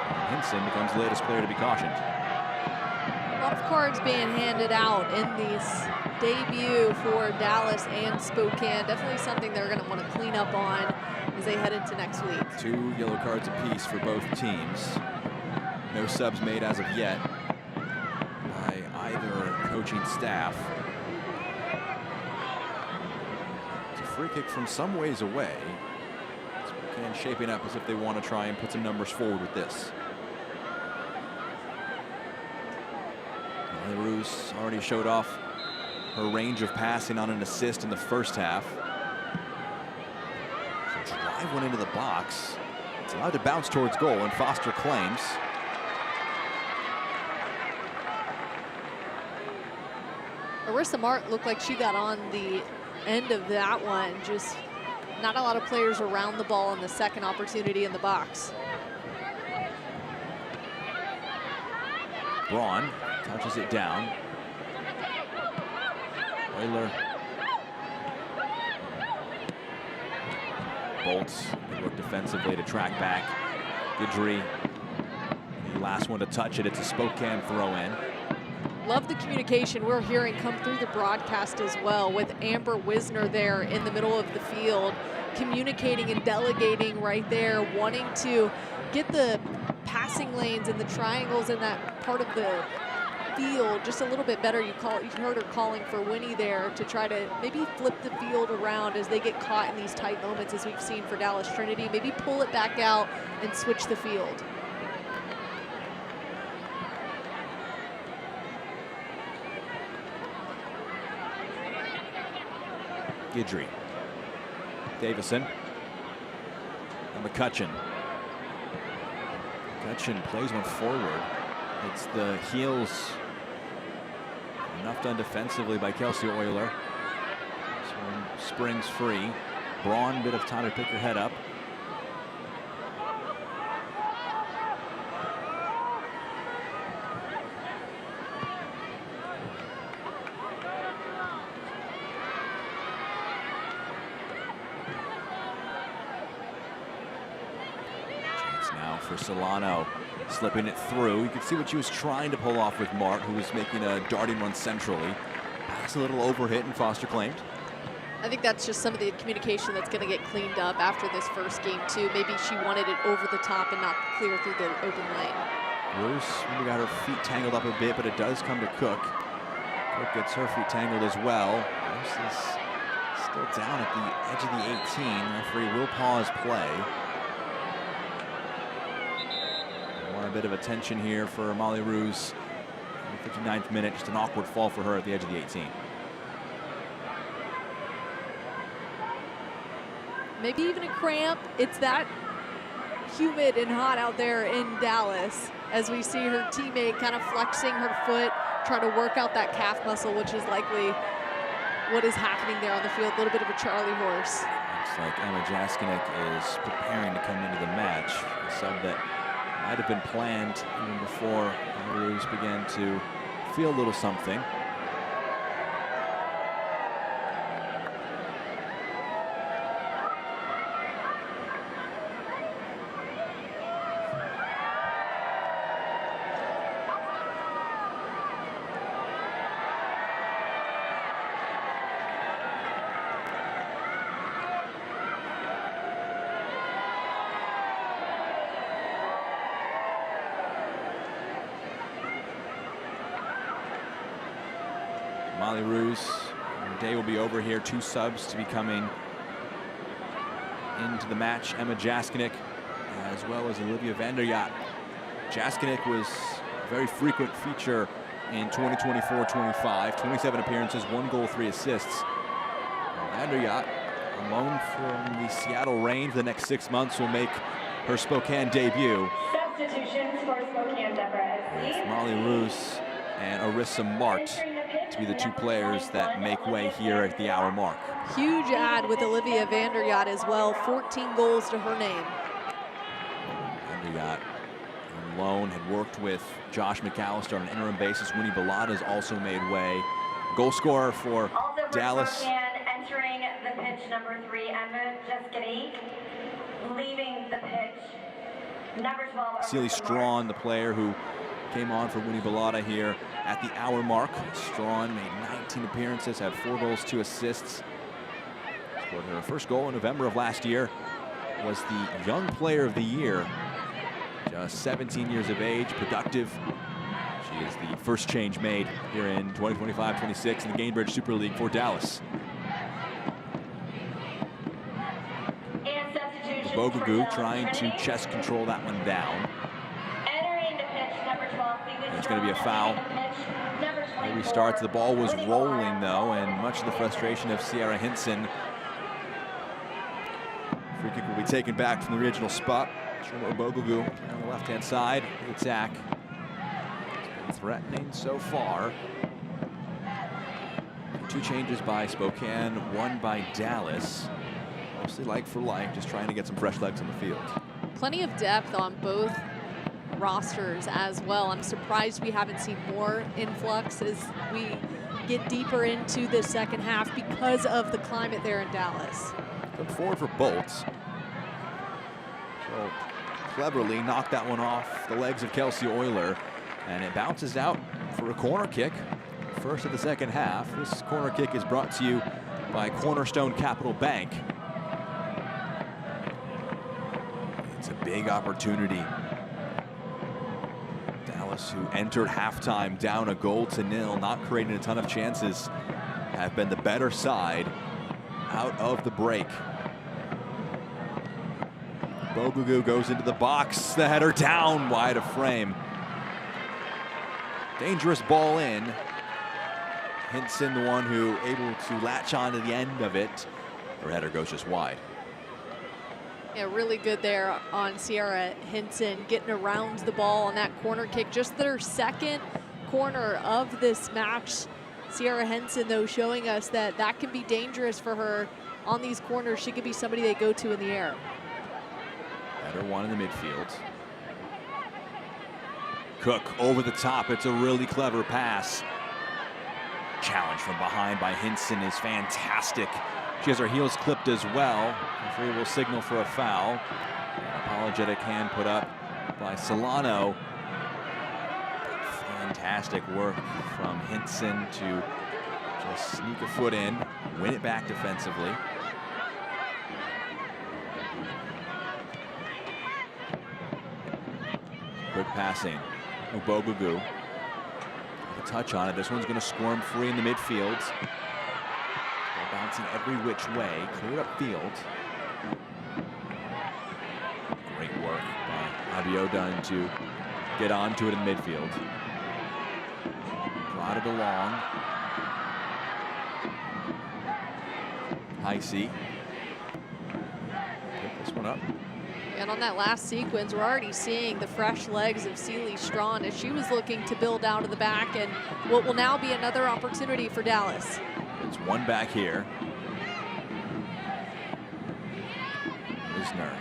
And Hinson becomes the latest player to be cautioned. A lot of cards being handed out in this debut for Dallas and Spokane. Definitely something they're going to want to clean up on as they head into next week. 2 yellow cards apiece for both teams. No subs made as of yet by either coaching staff. It's a free kick from some ways away. Spokane shaping up as if they want to try and put some numbers forward with this. Ruse already showed off her range of passing on an assist in the first half. So drive one into the box. It's allowed to bounce towards goal, and Foster claims. Marissa Mart looked like she got on the end of that one. Just not a lot of players around the ball in the second opportunity in the box. Braun touches it down. Euler. Bolts work defensively to track back. Guidry, the last one to touch it. It's a Spokane throw in. Love the communication we're hearing come through the broadcast as well, with Amber Wisner there in the middle of the field, communicating and delegating right there, wanting to get the passing lanes and the triangles in that part of the field just a little bit better. You heard her calling for Winnie there to try to maybe flip the field around as they get caught in these tight moments, as we've seen for Dallas Trinity. Maybe pull it back out and switch the field. Guidry. Davison. And McCutcheon. McCutcheon plays one forward. It's the heels. Enough done defensively by Kelsey Euler. This one springs free. Braun, bit of time to pick her head up. For Solano, slipping it through. You could see what she was trying to pull off with Mart, who was making a darting run centrally. Pass a little overhit, and Foster claimed. I think that's just some of the communication that's going to get cleaned up after this first game too. Maybe she wanted it over the top and not clear through the open lane. Bruce maybe got her feet tangled up a bit, but it does come to Cook. Cook gets her feet tangled as well. Bruce is still down at the edge of the 18. Referee will pause play. A bit of attention here for Molly Ruse. In the 59th minute, just an awkward fall for her at the edge of the 18. Maybe even a cramp. It's that humid and hot out there in Dallas, as we see her teammate kind of flexing her foot, trying to work out that calf muscle, which is likely what is happening there on the field. A little bit of a Charlie horse. Looks like Emma Jaskinek is preparing to come into the match. A sub that might have been planned even before the Blues began to feel a little something. Molly Ruse, the day will be over here. 2 subs to be coming into the match. Emma Jaskinek, as well as Olivia Vanderyacht. Jaskinek was a very frequent feature in 2024-25. 27 appearances, 1 goal, 3 assists. Vanderyacht, on loan from the Seattle Reign for the next 6 months, will make her Spokane debut. Substitutions for Spokane Zephyr FC. Molly Ruse and Arissa Mart to be the 2 players that make way here at the hour mark. Huge ad with Olivia Vanderyacht as well. 14 goals to her name. Vanderyacht on loan, had worked with Josh McAllister on an interim basis. Winnie Bellata's also made way. Goal scorer for Dallas. Spokane, entering the pitch, number 3, Emma Jaskinek. Leaving the pitch, number 12. Celie Strawn, the player who came on for Winnie Bellata here at the hour mark. Strawn made 19 appearances, had 4 goals, 2 assists. Scored her first goal in November of last year. Was the Young Player of the Year. Just 17 years of age, productive. She is the first change made here in 2025-26 in the Gainbridge Super League for Dallas. Bogagu trying to chest control that one down. It's going to be a foul. It restarts. The ball was rolling, though, and much of the frustration of Sierra Hinson. Free kick will be taken back from the original spot. Bogugu on the left-hand side. The attack has been threatening so far. 2 changes by Spokane, 1 by Dallas. Mostly like for like, just trying to get some fresh legs on the field. Plenty of depth on both rosters as well. I'm surprised we haven't seen more influx as we get deeper into the second half because of the climate there in Dallas. Good forward for Bolts. So cleverly knocked that one off the legs of Kelsey Euler, and it bounces out for a corner kick. First of the second half. This corner kick is brought to you by Cornerstone Capital Bank. It's a big opportunity. Dallas, who entered halftime down a goal to nil, not creating a ton of chances, have been the better side out of the break. Bogugu goes into the box, the header down wide of frame. Dangerous ball in. Hinson, the one who able to latch on to the end of it. Her header goes just wide. Yeah, really good there on Sierra Hinson, getting around the ball on that corner kick. Just their second corner of this match. Sierra Hinson, though, showing us that that can be dangerous for her on these corners. She could be somebody they go to in the air. Header one in the midfield. Cook over the top. It's a really clever pass. Challenge from behind by Hinson is fantastic. She has her heels clipped as well. Referee will signal for a foul. An apologetic hand put up by Solano. Fantastic work from Hinson to just sneak a foot in, win it back defensively. Quick passing. Bogugu. A touch on it. This one's going to squirm free in the midfield. Ball bouncing every which way. Cleared up field. Great work by Abiodun to get onto it in midfield. Brought it along. Heisey. Pick this one up. And on that last sequence, we're already seeing the fresh legs of Celie Strawn as she was looking to build out of the back, and what will now be another opportunity for Dallas. It's one back here. Wisner.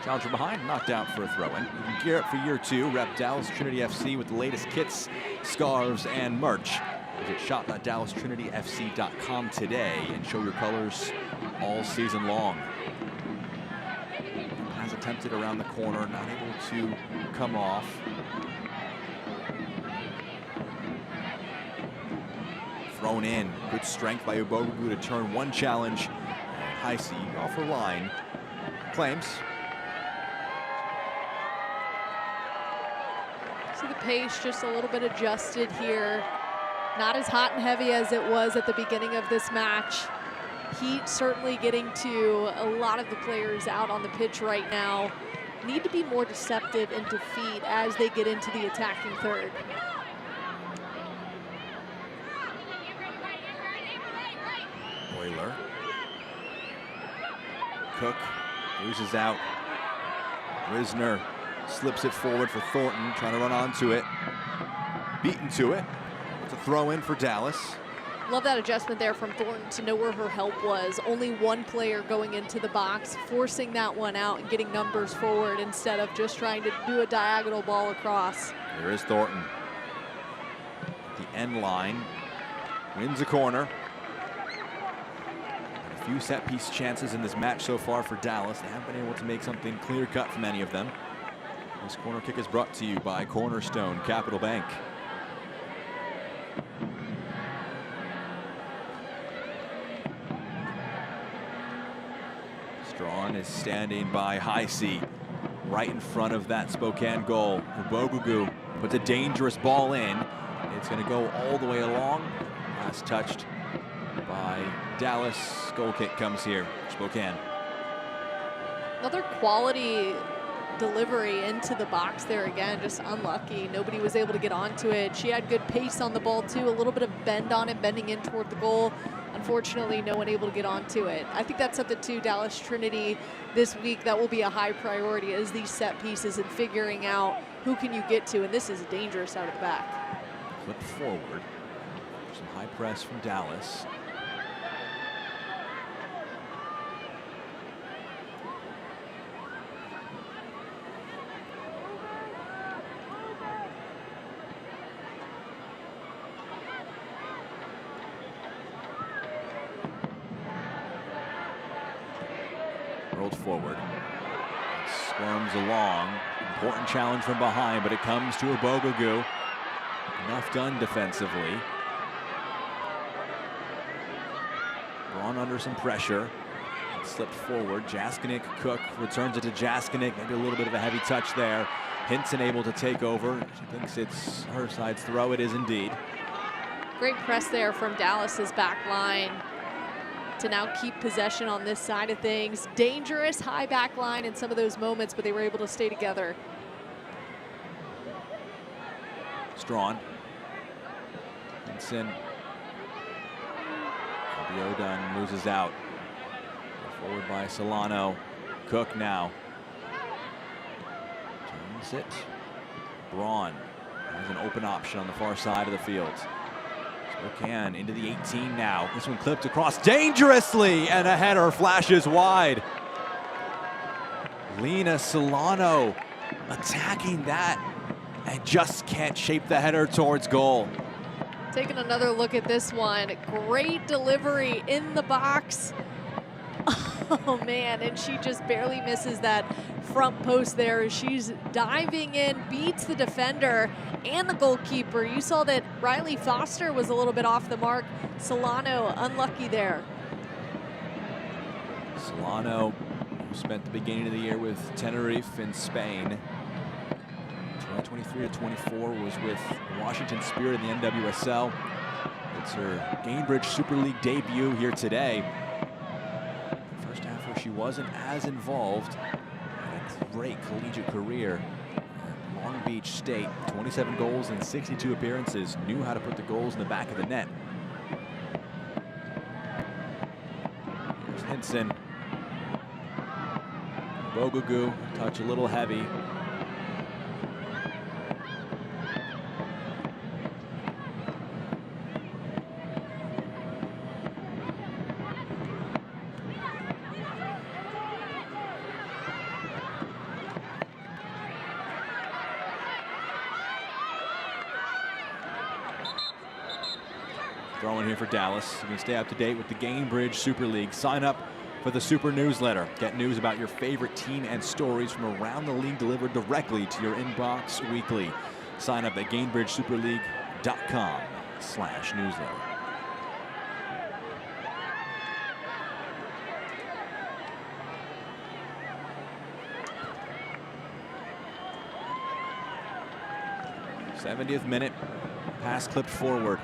Challenge from behind, knocked out for a throw-in. You can gear up for year 2. Rep Dallas Trinity FC with the latest kits, scarves, and merch. Visit shop.dallastrinityfc.com today and show your colors all season long. Has attempted around the corner, not able to come off. Thrown in, good strength by Bogugu to turn one challenge. Heisey off her line, claims. See the pace just a little bit adjusted here. Not as hot and heavy as it was at the beginning of this match. Heat certainly getting to a lot of the players out on the pitch right now. Need to be more deceptive and defeat as they get into the attacking third. Euler. Cook loses out. Risner slips it forward for Thornton, trying to run onto it. Beaten to it. It's a throw in for Dallas. Love that adjustment there from Thornton to know where her help was. Only one player going into the box, forcing that one out and getting numbers forward instead of just trying to do a diagonal ball across. There is Thornton. The end line. Wins a corner. And a few set piece chances in this match so far for Dallas. They haven't been able to make something clear cut from any of them. This corner kick is brought to you by Cornerstone Capital Bank. Strawn is standing by Heisey, right in front of that Spokane goal. Bogugu puts a dangerous ball in. It's going to go all the way along. Last touched by Dallas. Goal kick comes here, Spokane. Another quality delivery into the box there again, just unlucky. Nobody was able to get onto it. She had good pace on the ball too, a little bit of bend on it, bending in toward the goal. unfortunately, no one able to get onto it. I think that's something to Dallas Trinity this week that will be a high priority, is these set pieces and figuring out who can you get to, and this is dangerous out of the back. Flip forward. Some high press from Dallas. Rolled forward. Squirms along. Important challenge from behind, but it comes to Obogogu. Enough done defensively. Braun under some pressure. Slipped forward. Jaskinek, Cook returns it to Jaskinek. Maybe a little bit of a heavy touch there. Hinson able to take over. She thinks it's her side's throw. It is indeed. Great press there from Dallas's back line to now keep possession on this side of things. Dangerous high back line in some of those moments, but they were able to stay together. Strawn. Hinson. Obiodun loses out. Forward by Solano. Cook now. Turns it. Braun has an open option on the far side of the field. Spokane into the 18 now. This one clipped across dangerously, and a header flashes wide. Lena Solano attacking that and just can't shape the header towards goal. Taking another look at this one. Great delivery in the box. Oh man, and she just barely misses that front post there. She's diving in, beats the defender and the goalkeeper. You saw that Riley Foster was a little bit off the mark. Solano unlucky there. Solano spent the beginning of the year with Tenerife in Spain. 2023 to 24 was with Washington Spirit in the NWSL. It's her Gainbridge Super League debut here today. First half where she wasn't as involved. A great collegiate career at Long Beach State. 27 goals in 62 appearances. Knew how to put the goals in the back of the net. Here's Hinson. Obogogu, touch a little heavy. Throwing here for Dallas. You can stay up to date with the Gainbridge Super League. Sign up for the Super newsletter. Get news about your favorite team and stories from around the league delivered directly to your inbox weekly. Sign up at GainbridgeSuperLeague.com/newsletter. '70th minute. Pass clipped forward.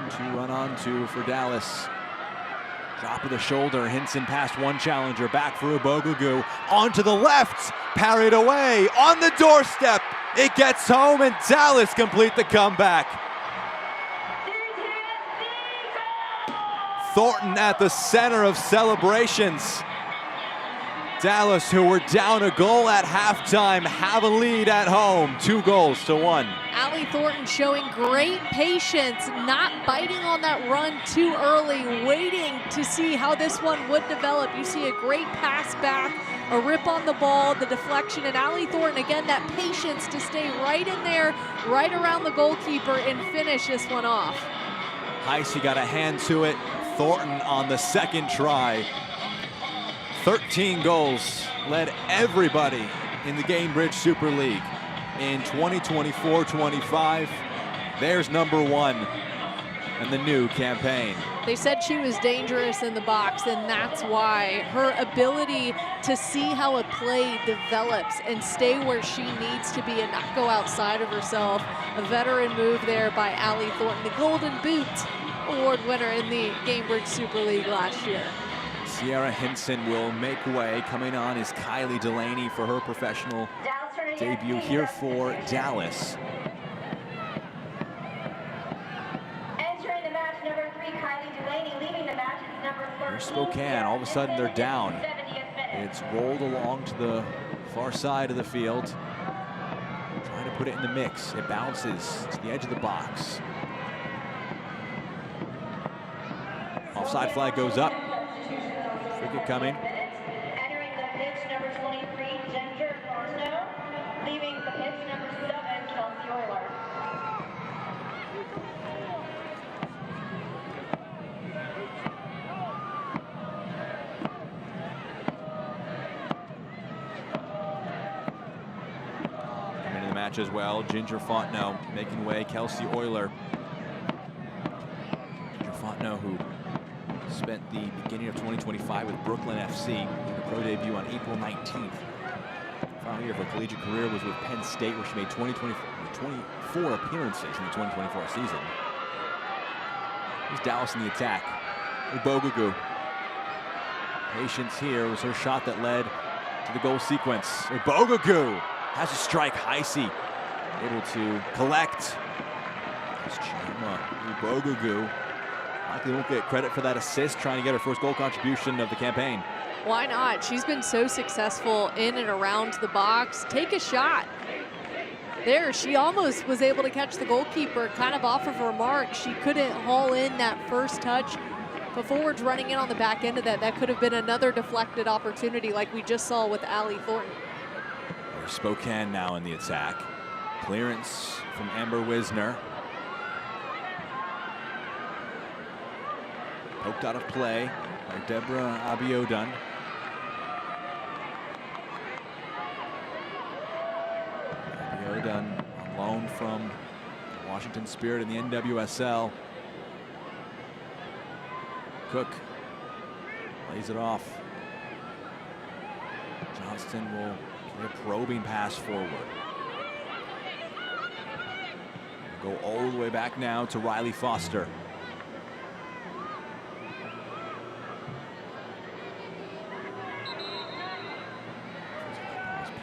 1-2 run on two for Dallas. Drop of the shoulder. Hinson past one challenger. Back for Obogogu. Onto the left. Parried away. On the doorstep. It gets home, and Dallas complete the comeback. Thornton at the center of celebrations. Dallas, who were down a goal at halftime, have a lead at home, 2-1. Allie Thornton showing great patience, not biting on that run too early, waiting to see how this one would develop. You see a great pass back, a rip on the ball, the deflection, and Allie Thornton, again, that patience to stay right in there, right around the goalkeeper and finish this one off. Heisey got a hand to it. Thornton on the second try. 13 goals, led everybody in the Gainbridge Super League in 2024-25. There's #1 in the new campaign. They said she was dangerous in the box, and that's why her ability to see how a play develops and stay where she needs to be and not go outside of herself. A veteran move there by Allie Thornton, the Golden Boot Award winner in the Gainbridge Super League last year. Sierra Hinson will make way. Coming on is Kylie Delaney for her professional debut here for Dallas. Entering the match, #3, Kylie Delaney, leaving the match. There's Spokane. All of a sudden, they're down. It's rolled along to the far side of the field. Trying to put it in the mix. It bounces to the edge of the box. Offside flag goes up. Free kick coming. Entering the pitch, number 23, Ginger Barstow. Leaving the pitch, number 7, Kelsey Euler. Coming into the match as well, Ginger Fontenot making way, Kelsey Euler. Ginger Fontenot, who spent the beginning of 2025 with Brooklyn FC, her pro debut on April 19th. Final year of her collegiate career was with Penn State, where she made 24 appearances in the 2024 season. Here's Dallas in the attack. Ubogugu. Patience here was her shot that led to the goal sequence. Ubogugu has a strike. Heisey able to collect. There's Chima Ubogugu. Likely won't get credit for that assist, trying to get her first goal contribution of the campaign. Why not? She's been so successful in and around the box. Take a shot. There, she almost was able to catch the goalkeeper kind of off of her mark. She couldn't haul in that first touch. But forwards running in on the back end of that, that could have been another deflected opportunity like we just saw with Allie Thornton. There's Spokane now in the attack. Clearance from Amber Wisner. Poked out of play by Deborah Abiodun. Abiodun on loan from Washington Spirit in the NWSL. Cook lays it off. Johnston will play a probing pass forward. Go all the way back now to Riley Foster.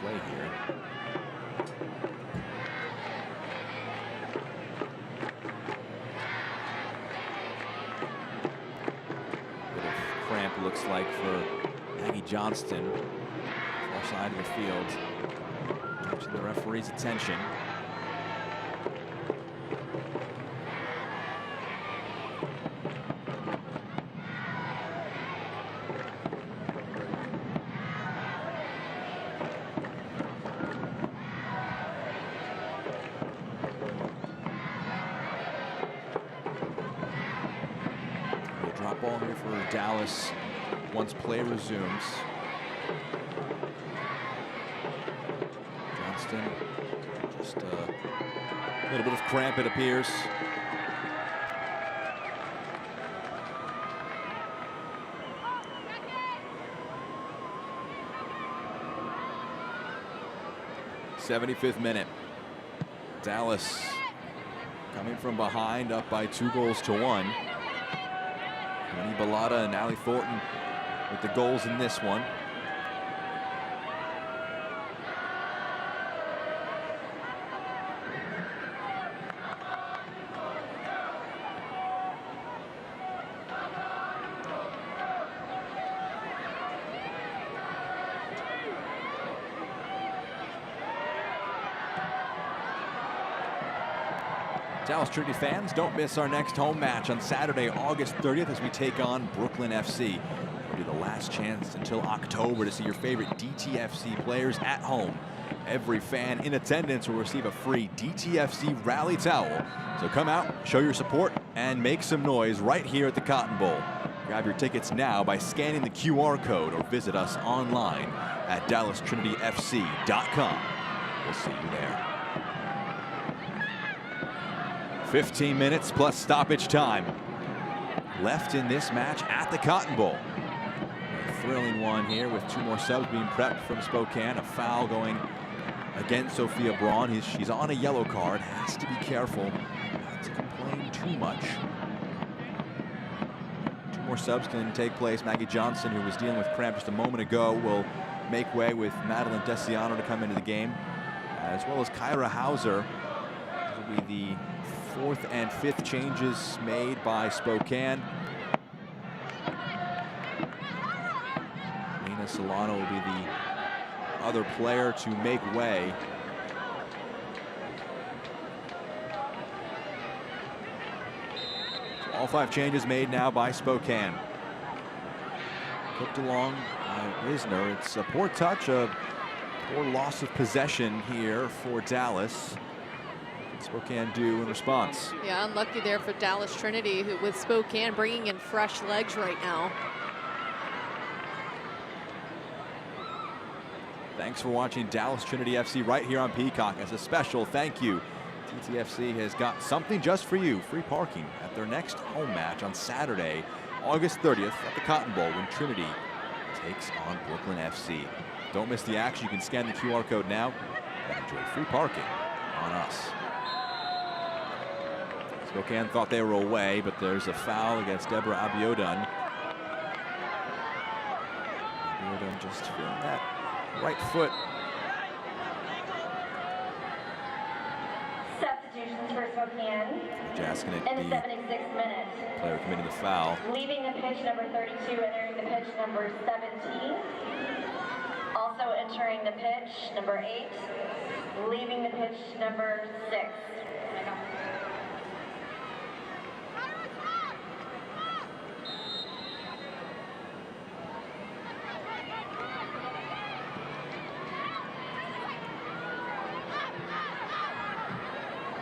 Play here. Bit of cramp looks like for Maggie Johnston. Far side of the field. Catching the referee's attention. Drop ball here for Dallas once play resumes. Johnston, just a little bit of cramp, it appears. '75th minute. Dallas coming from behind, up by 2-1. Rennie Bellata and Allie Thornton with the goals in this one. Dallas Trinity fans, don't miss our next home match on Saturday, August 30th, as we take on Brooklyn FC. It'll be the last chance until October to see your favorite DTFC players at home. Every fan in attendance will receive a free DTFC rally towel. So come out, show your support, and make some noise right here at the Cotton Bowl. Grab your tickets now by scanning the QR code or visit us online at DallasTrinityFC.com. We'll see you there. 15 minutes plus stoppage time left in this match at the Cotton Bowl. A thrilling one here with 2 more subs being prepped from Spokane. A foul going against Sophia Braun. She's on a yellow card. Has to be careful not to complain too much. 2 more subs can take place. Maggie Johnson, who was dealing with cramp just a moment ago, will make way with Madeline Desiano to come into the game, as well as Kyra Hauser. This will be the 4th and 5th changes made by Spokane. Solano will be the other player to make way. So all 5 changes made now by Spokane. Hooked along by Wisner. It's a poor touch, a poor loss of possession here for Dallas. Spokane do in response. Yeah, unlucky there for Dallas Trinity, who with Spokane bringing in fresh legs right now. Thanks for watching Dallas Trinity FC right here on Peacock. As a special thank you, TTFC has got something just for you. Free parking at their next home match on Saturday, August 30th at the Cotton Bowl when Trinity takes on Brooklyn FC. Don't miss the action. You can scan the QR code now and enjoy free parking on us. Spokane thought they were away, but there's a foul against Deborah Abiodun. Abiodun just feeling that right foot. Substitutions for Spokane. Jaskin in the 76th minute. Player committing the foul. Leaving the pitch, number 32, entering the pitch, number 17. Also entering the pitch, number 8. Leaving the pitch, number 6.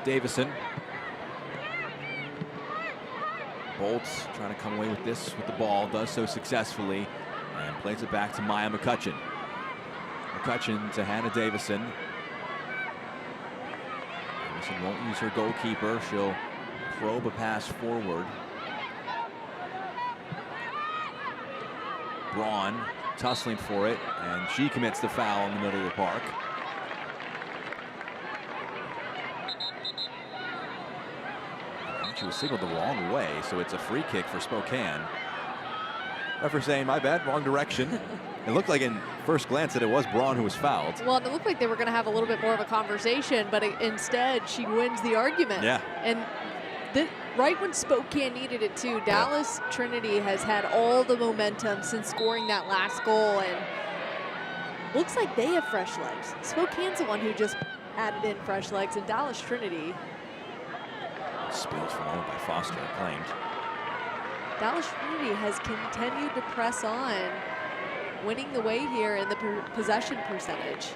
Davison. Bolts trying to come away with this with the ball, does so successfully, and plays it back to Maya McCutcheon. McCutcheon to Hannah Davison. Davison won't use her goalkeeper. She'll probe a pass forward. Braun tussling for it, and she commits the foul in the middle of the park. She was signaled the wrong way, so it's a free kick for Spokane. Referee saying, my bad, wrong direction. It looked like in first glance that it was Braun who was fouled. Well, it looked like they were going to have a little bit more of a conversation, but instead she wins the argument. Yeah. And right when Spokane needed it too, Dallas Trinity has had all the momentum since scoring that last goal, and looks like they have fresh legs. Spokane's the one who just added in fresh legs, and Dallas Trinity. Spilled for a moment by Foster, claimed. Dallas Trinity has continued to press on, winning the way here in the possession percentage.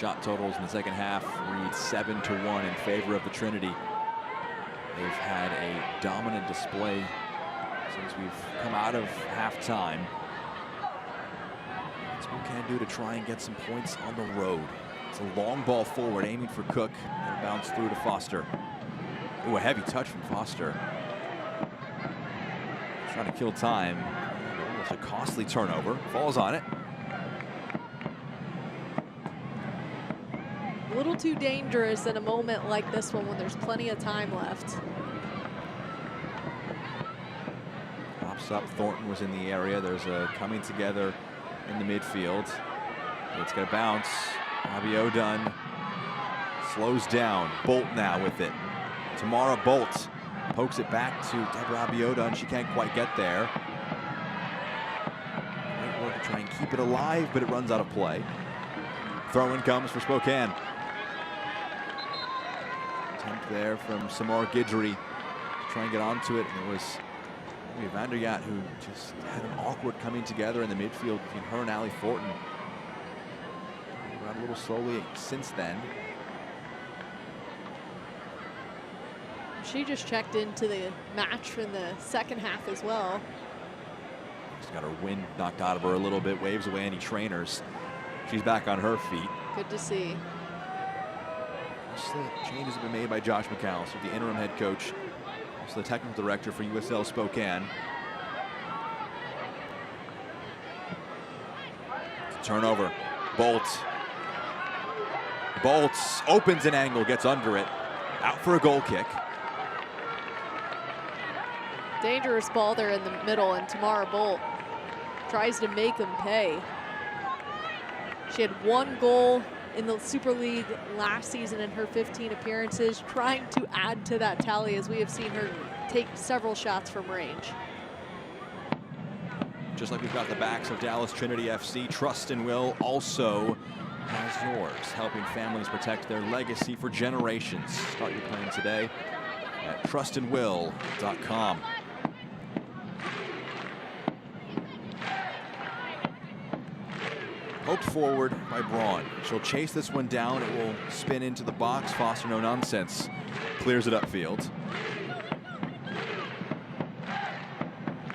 Shot totals in the second half read 7-1 in favor of the Trinity. They've had a dominant display since we've come out of halftime. What can do to try and get some points on the road? It's a long ball forward, aiming for Cook. And bounce through to Foster. Ooh, a heavy touch from Foster. Trying to kill time. Almost a costly turnover. Falls on it. A little too dangerous in a moment like this one when there's plenty of time left. Pops up. Thornton was in the area. There's a coming together in the midfield. It's going to bounce. Abiodun slows down. Bolt now with it. Tamara Bolt pokes it back to Deborah Abiodun. She can't quite get there. Great work to try and keep it alive, but it runs out of play. Throw-in comes for Spokane. Attempt there from Samar Guidry to try and get onto it, and it was Vanderjagt who just had an awkward coming together in the midfield between her and Allie Thornton. Run a little slowly since then. She just checked into the match in the second half as well. She's got her wind knocked out of her a little bit, waves away any trainers. She's back on her feet. Good to see. The changes have been made by Josh McAllister, the interim head coach, also the technical director for USL Spokane. Turnover. Bolt. Bolts opens an angle, gets under it. Out for a goal kick. Dangerous ball there in the middle, and Tamara Bolt tries to make them pay. She had 1 goal in the Super League last season in her 15 appearances, trying to add to that tally as we have seen her take several shots from range. Just like we've got the backs of Dallas Trinity FC, Trust and Will also has yours, helping families protect their legacy for generations. Start your plan today at trustandwill.com. Poked forward by Braun. She'll chase this one down. It will spin into the box. Foster, no nonsense, clears it upfield.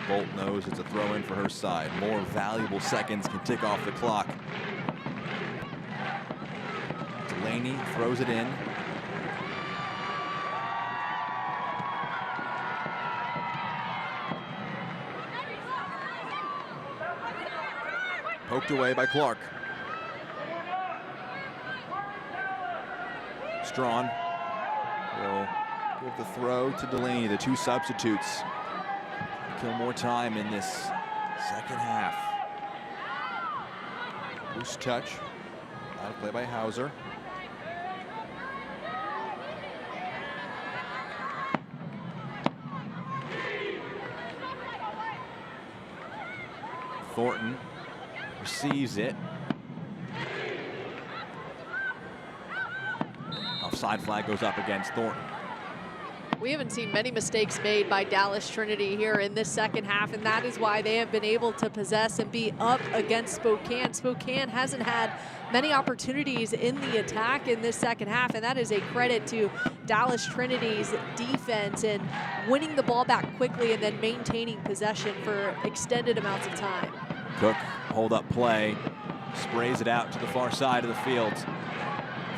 Bolt knows it's a throw in for her side. More valuable seconds can tick off the clock. Delaney throws it in. Poked away by Clark. Strawn will give the throw to Delaney, the two substitutes. Kill more time in this second half. Loose touch. Out of play by Hauser. Thornton receives it. Offside flag goes up against Thornton. We haven't seen many mistakes made by Dallas Trinity here in this second half, and that is why they have been able to possess and be up against Spokane. Spokane hasn't had many opportunities in the attack in this second half, and that is a credit to Dallas Trinity's defense and winning the ball back quickly and then maintaining possession for extended amounts of time. Cook, hold up play, sprays it out to the far side of the field.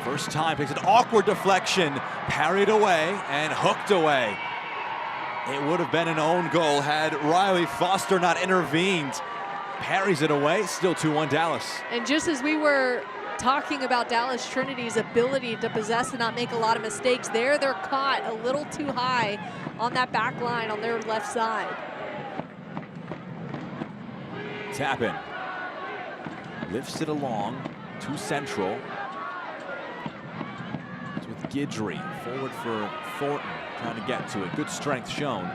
First time, takes an awkward deflection, parried away and hooked away. It would have been an own goal had Riley Foster not intervened. Parries it away, still 2-1 Dallas. And just as we were talking about Dallas Trinity's ability to possess and not make a lot of mistakes, they're caught a little too high on that back line on their left side. Tappan lifts it along to central. Guidry forward for Thornton, trying to get to it. Good strength shown.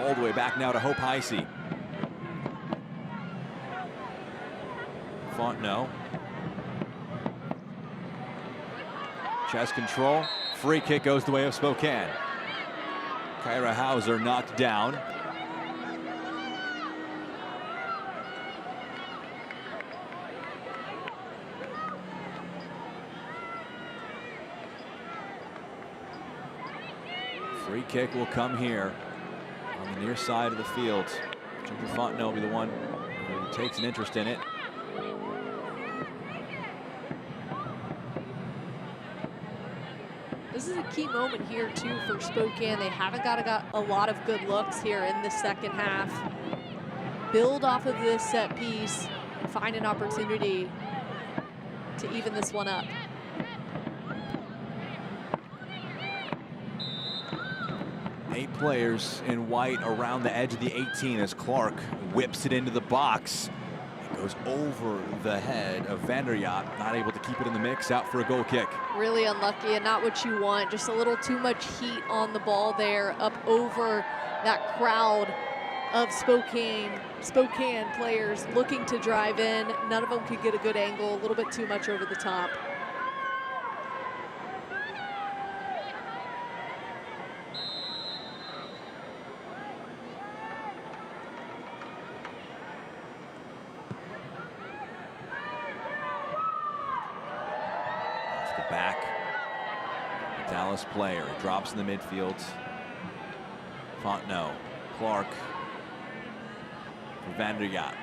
All the way back now to Hope Heisey. Fontenot. Chest control. Free kick goes the way of Spokane. Kyra Hauser knocked down. Free kick will come here on the near side of the field. Ginger Fontenot will be the one who takes an interest in it. This is a key moment here too for Spokane. They haven't got a lot of good looks here in the second half. Build off of this set piece and find an opportunity to even this one up. Eight players in white around the edge of the 18 as Clark whips it into the box. It goes over the head of Vanderyacht, not able to keep it in the mix, out for a goal kick. Really unlucky and not what you want. Just a little too much heat on the ball there, up over that crowd of Spokane players looking to drive in. None of them could get a good angle, a little bit too much over the top. Back, Dallas player drops in the midfield. Fontenot, Clark for Vanderyacht.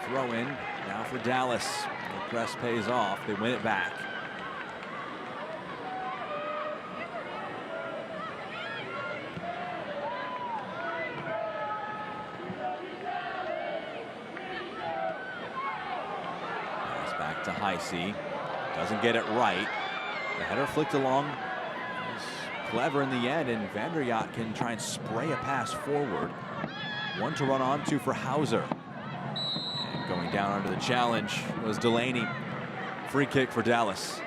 Throw in now for Dallas. The press pays off. They win it back. Back to Heisey, doesn't get it right. The header flicked along, was clever in the end, and Vanderyacht can try and spray a pass forward. One to run on to for Hauser. And going down under the challenge was Delaney. Free kick for Dallas.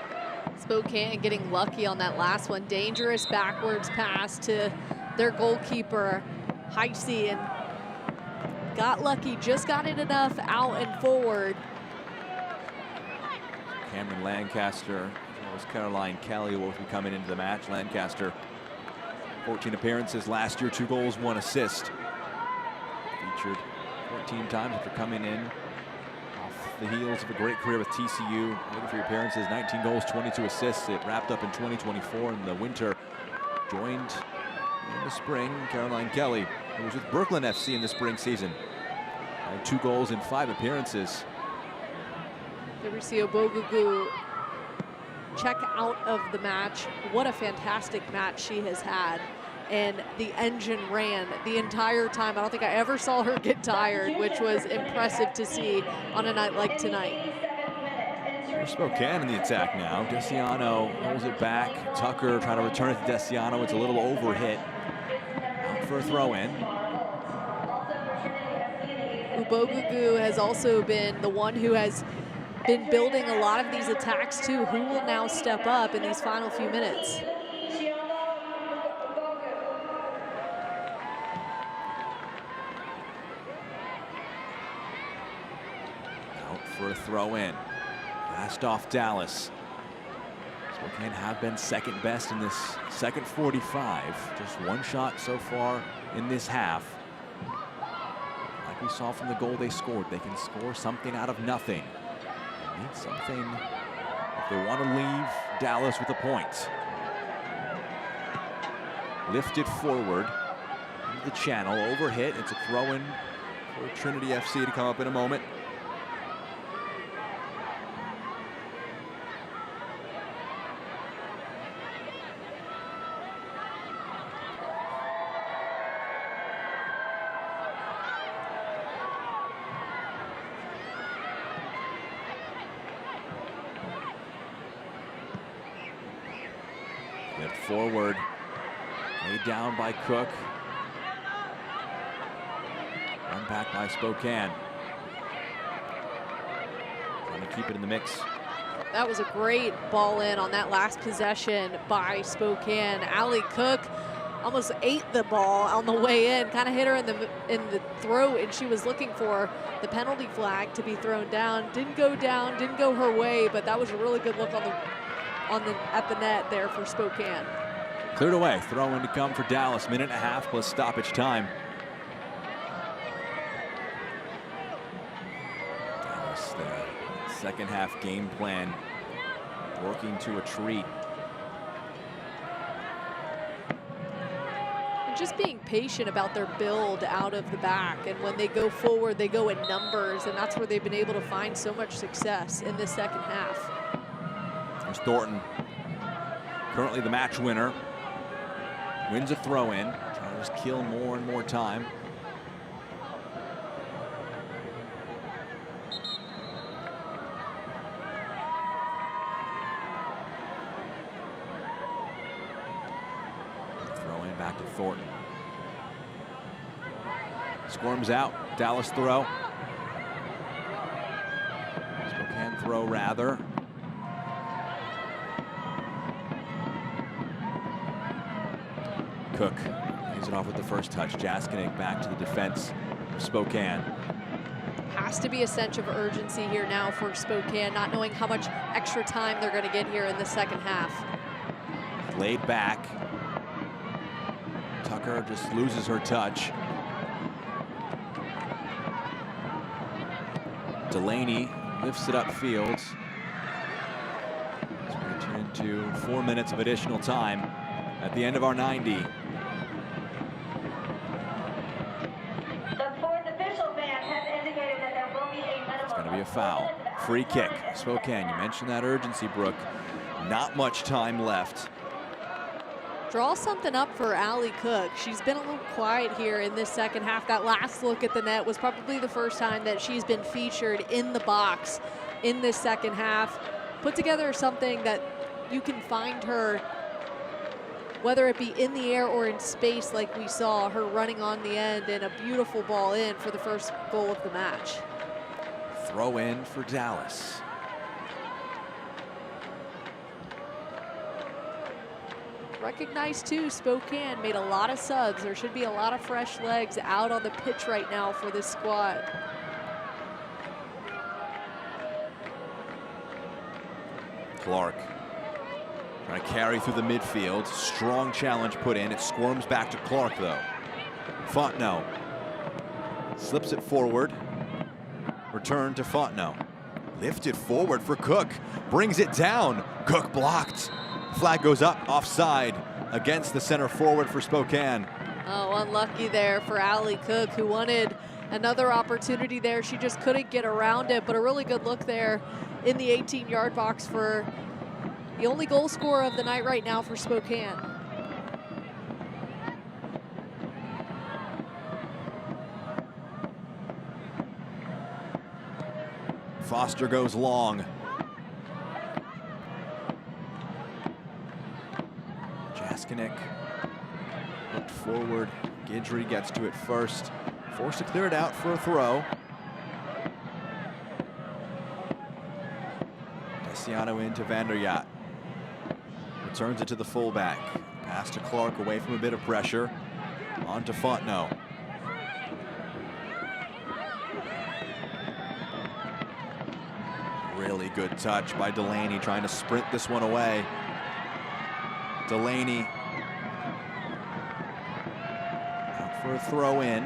Spokane getting lucky on that last one. Dangerous backwards pass to their goalkeeper, Heisey, and got lucky, just got it enough out and forward. Cameron Lancaster, as well as Caroline Kelly, will be coming into the match. Lancaster, 14 appearances last year, 2 goals, 1 assist. Featured 14 times after coming in off the heels of a great career with TCU. 83 appearances, 19 goals, 22 assists. It wrapped up in 2024 in the winter. Joined in the spring Caroline Kelly, who was with Brooklyn FC in the spring season. Had 2 goals in 5 appearances. Fabricio Bogugu check out of the match. What a fantastic match she has had. And the engine ran the entire time. I don't think I ever saw her get tired, which was impressive to see on a night like tonight. For Spokane in the attack now. Desiano holds it back. Tucker trying to return it to Desiano. It's a little overhit. Out for a throw in. Ubogugu has also been the one who has been building a lot of these attacks too. Who will now step up in these final few minutes? Out for a throw in. Last off Dallas. Spokane have been second best in this second 45. Just 1 shot so far in this half. Like we saw from the goal they scored, they can score something out of nothing. They need something if they want to leave Dallas with a point. Lifted forward into the channel, overhit. It's a throw-in for Trinity FC to come up in a moment. Flipped forward, laid down by Cook. Run back by Spokane. Trying to keep it in the mix. That was a great ball in on that last possession by Spokane. Allie Cook almost ate the ball on the way in, kind of hit her in the throat, and she was looking for the penalty flag to be thrown down. Didn't go down, didn't go her way, but that was a really good look at the net there for Spokane. Cleared away. Throw in to come for Dallas. 1.5 minutes plus stoppage time. Dallas, the second half game plan working to a treat. And just being patient about their build out of the back. And when they go forward, they go in numbers. And that's where they've been able to find so much success in this second half. There's Thornton, currently the match winner. Wins a throw-in, trying to just kill more and more time. Throw-in back to Thornton. Squirms out, Dallas throw. Spokane throw rather. Cook lays it off with the first touch. Jaskinek back to the defense of Spokane. Has to be a sense of urgency here now for Spokane, not knowing how much extra time they're going to get here in the second half. Laid back. Tucker just loses her touch. Delaney lifts it upfield. As we turn into 4 minutes of additional time at the end of our 90. Be a foul. Free kick. Spokane, you mentioned that urgency, Brooke. Not much time left. Draw something up for Allie Cook. She's been a little quiet here in this second half. That last look at the net was probably the first time that she's been featured in the box in this second half. Put together something that you can find her, whether it be in the air or in space, like we saw her running on the end, and a beautiful ball in for the first goal of the match. Throw in for Dallas. recognize too, Spokane made a lot of subs. There should be a lot of fresh legs out on the pitch right now for this squad. Clark trying to carry through the midfield. Strong challenge put in. It squirms back to Clark though. Fontenot slips it forward. Return to Fontenot. Lifted forward for Cook. Brings it down. Cook blocked. Flag goes up offside against the center forward for Spokane. Oh, unlucky there for Allie Cook, who wanted another opportunity there. She just couldn't get around it, but a really good look there in the 18-yard box for the only goal scorer of the night right now for Spokane. Foster goes long. Jaskinek looked forward. Guidry gets to it first. Forced to clear it out for a throw. Desiano into Vanderjagt. Returns it to the fullback. Pass to Clark away from a bit of pressure. On to Fontenot. Really good touch by Delaney, trying to sprint this one away. Delaney out for a throw in.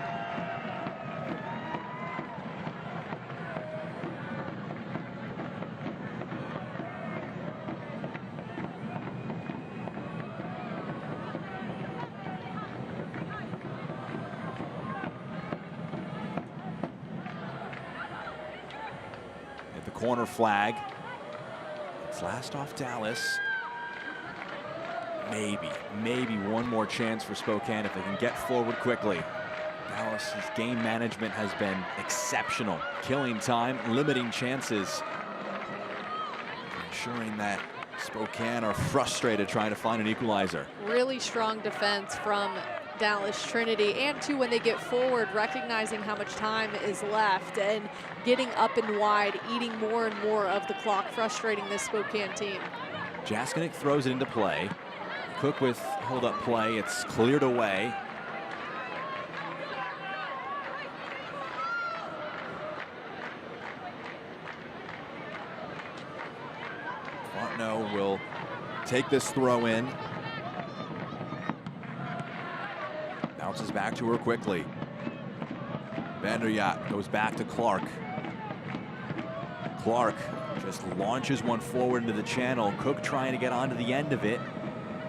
At the corner flag. It's last off Dallas. Maybe one more chance for Spokane if they can get forward quickly. Dallas's game management has been exceptional. Killing time, limiting chances. Ensuring that Spokane are frustrated trying to find an equalizer. Really strong defense from Dallas Trinity, and too when they get forward, recognizing how much time is left and getting up and wide, eating more and more of the clock, frustrating this Spokane team. Jaskinek throws it into play. Cook with hold-up play. It's cleared away. Fontenot will take this throw in. Bounces back to her quickly. Vanderjagt goes back to Clark. Clark just launches one forward into the channel. Cook trying to get onto the end of it.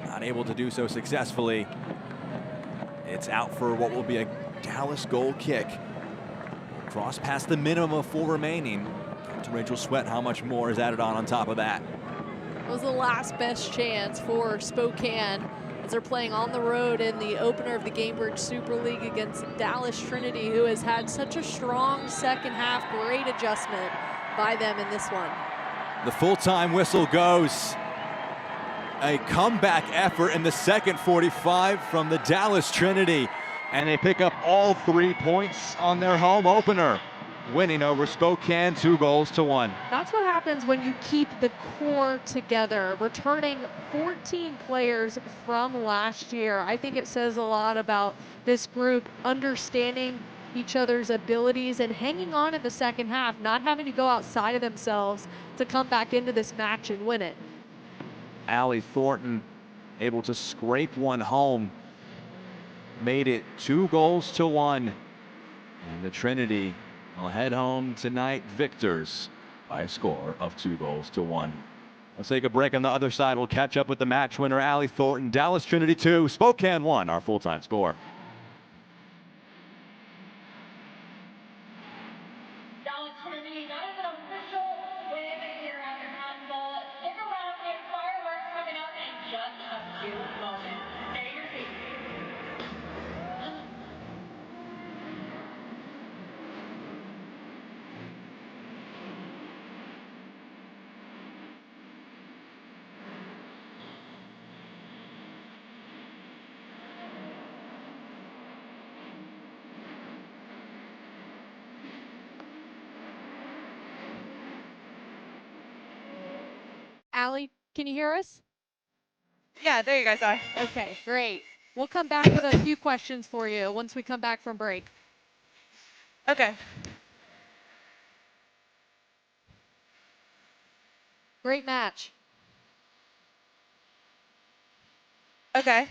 Not able to do so successfully. It's out for what will be a Dallas goal kick. Cross past the minimum of 4 remaining. To Rachel Sweat, how much more is added on top of that? It was the last best chance for Spokane as they're playing on the road in the opener of the Gamebridge Super League against Dallas Trinity, who has had such a strong second half. Great adjustment by them in this one. The full-time whistle goes. A comeback effort in the second 45 from the Dallas Trinity. And they pick up all 3 points on their home opener, winning over Spokane 2-1. That's what happens when you keep the core together. Returning 14 players from last year. I think it says a lot about this group understanding each other's abilities and hanging on in the second half, not having to go outside of themselves to come back into this match and win it. Allie Thornton able to scrape one home. Made it 2-1. And the Trinity will head home tonight victors by a score of 2-1. Let's take a break. On the other side, we'll catch up with the match winner, Allie Thornton. Dallas Trinity 2, Spokane 1, our full-time score. Dallas Trinity, that is an official win here at the Cotton Bowl. Stick around, we have fireworks coming up in just a few moments. Stay in your seats. Allie, can you hear us? Yeah, there you guys are. Okay, great. We'll come back with a few questions for you once we come back from break. Okay. Great match. Okay.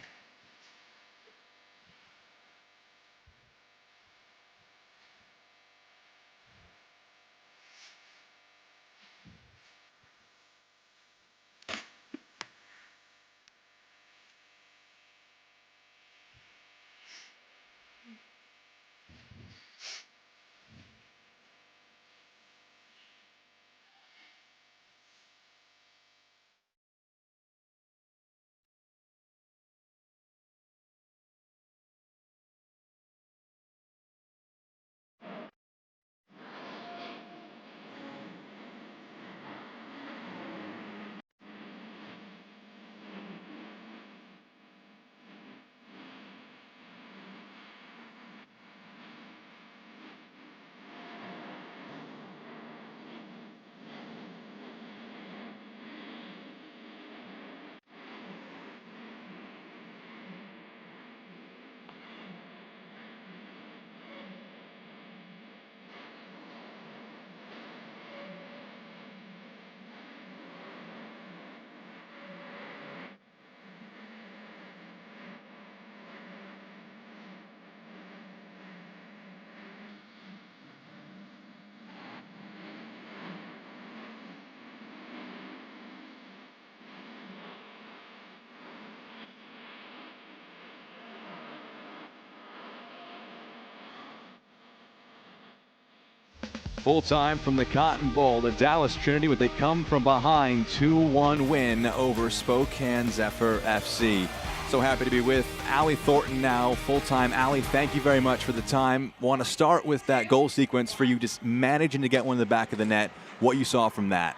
Full time from the Cotton Bowl, the Dallas Trinity with a come from behind 2-1 win over Spokane Zephyr FC. So happy to be with Allie Thornton now, full-time. Allie, thank you very much for the time. Want to start with that goal sequence for you just managing to get one in the back of the net, what you saw from that.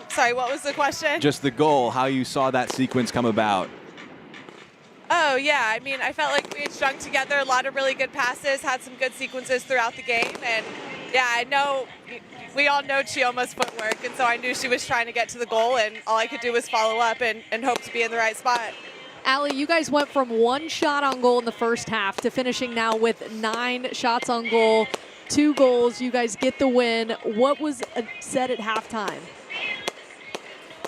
Sorry, what was the question? Just the goal, how you saw that sequence come about. Oh, yeah. I mean, I felt like we had strung together a lot of really good passes, had some good sequences throughout the game. And, yeah, I know we all know Chioma's footwork, and so I knew she was trying to get to the goal, and all I could do was follow up and hope to be in the right spot. Allie, you guys went from 1 shot on goal in the first half to finishing now with 9 shots on goal, 2 goals. You guys get the win. What was said at halftime?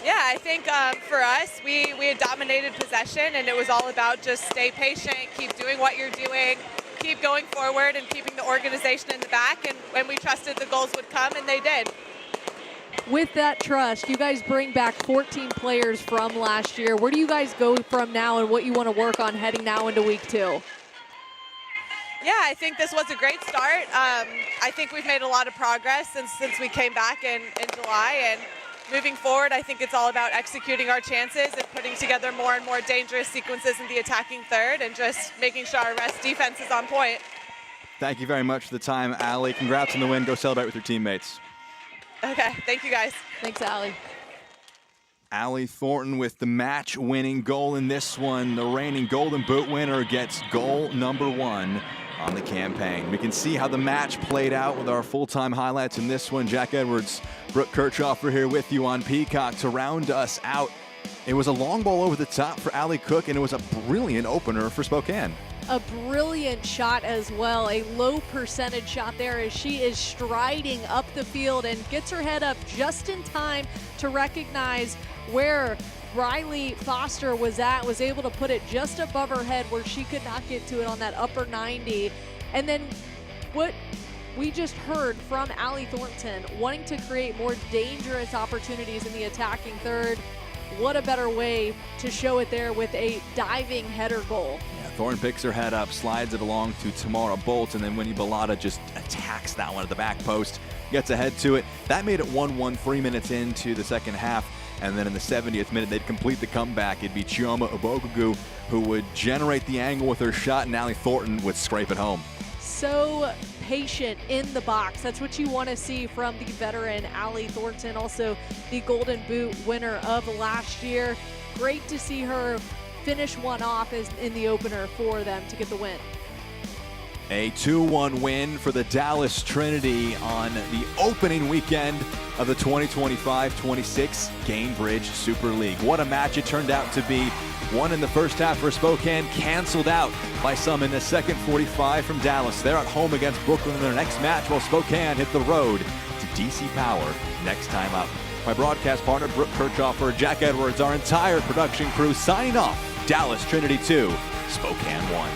Yeah, I think for us, we had dominated possession, and it was all about just stay patient, keep doing what you're doing, keep going forward, and keeping the organization in the back. And when we trusted the goals would come, and they did. With that trust, you guys bring back 14 players from last year. Where do you guys go from now, and what you want to work on heading now into week 2? Yeah, I think this was a great start. I think we've made a lot of progress since we came back in July, and moving forward, I think it's all about executing our chances and putting together more and more dangerous sequences in the attacking third and just making sure our rest defense is on point. Thank you very much for the time, Allie. Congrats on the win. Go celebrate with your teammates. Okay, thank you guys. Thanks, Allie. Allie Thornton with the match-winning goal in this one. The reigning Golden Boot winner gets goal number 1 on the campaign. We can see how the match played out with our full-time highlights in this one. Jack Edwards, Brooke Kirchhoff, we're here with you on Peacock to round us out. It was a long ball over the top for Allie Cook, and it was a brilliant opener for Spokane. A brilliant shot as well, a low percentage shot there as she is striding up the field and gets her head up just in time to recognize where Riley Foster was able to put it just above her head where she could not get to it on that upper 90. And then what we just heard from Allie Thornton, wanting to create more dangerous opportunities in the attacking third. What a better way to show it there with a diving header goal. Yeah, Thornton picks her head up, slides it along to Tamara Bolt, and then Winnie Bellata just attacks that one at the back post, gets ahead to it. That made it 1-1 3 minutes into the second half. And then in the 70th minute, they'd complete the comeback. It'd be Chioma Obogugu who would generate the angle with her shot, and Allie Thornton would scrape it home. So patient in the box. That's what you want to see from the veteran Allie Thornton, also the Golden Boot winner of last year. Great to see her finish one off in the opener for them to get the win. A 2-1 win for the Dallas Trinity on the opening weekend of the 2025-26 Gainbridge Super League. What a match it turned out to be. One in the first half for Spokane, canceled out by some in the second 45 from Dallas. They're at home against Brooklyn in their next match, while Spokane hit the road to DC Power next time up. My broadcast partner, Brooke Kirchhoff, Jack Edwards, our entire production crew signing off. Dallas Trinity 2, Spokane 1.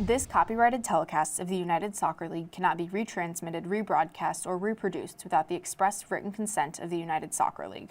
This copyrighted telecast of the United Soccer League cannot be retransmitted, rebroadcast, or reproduced without the express written consent of the United Soccer League.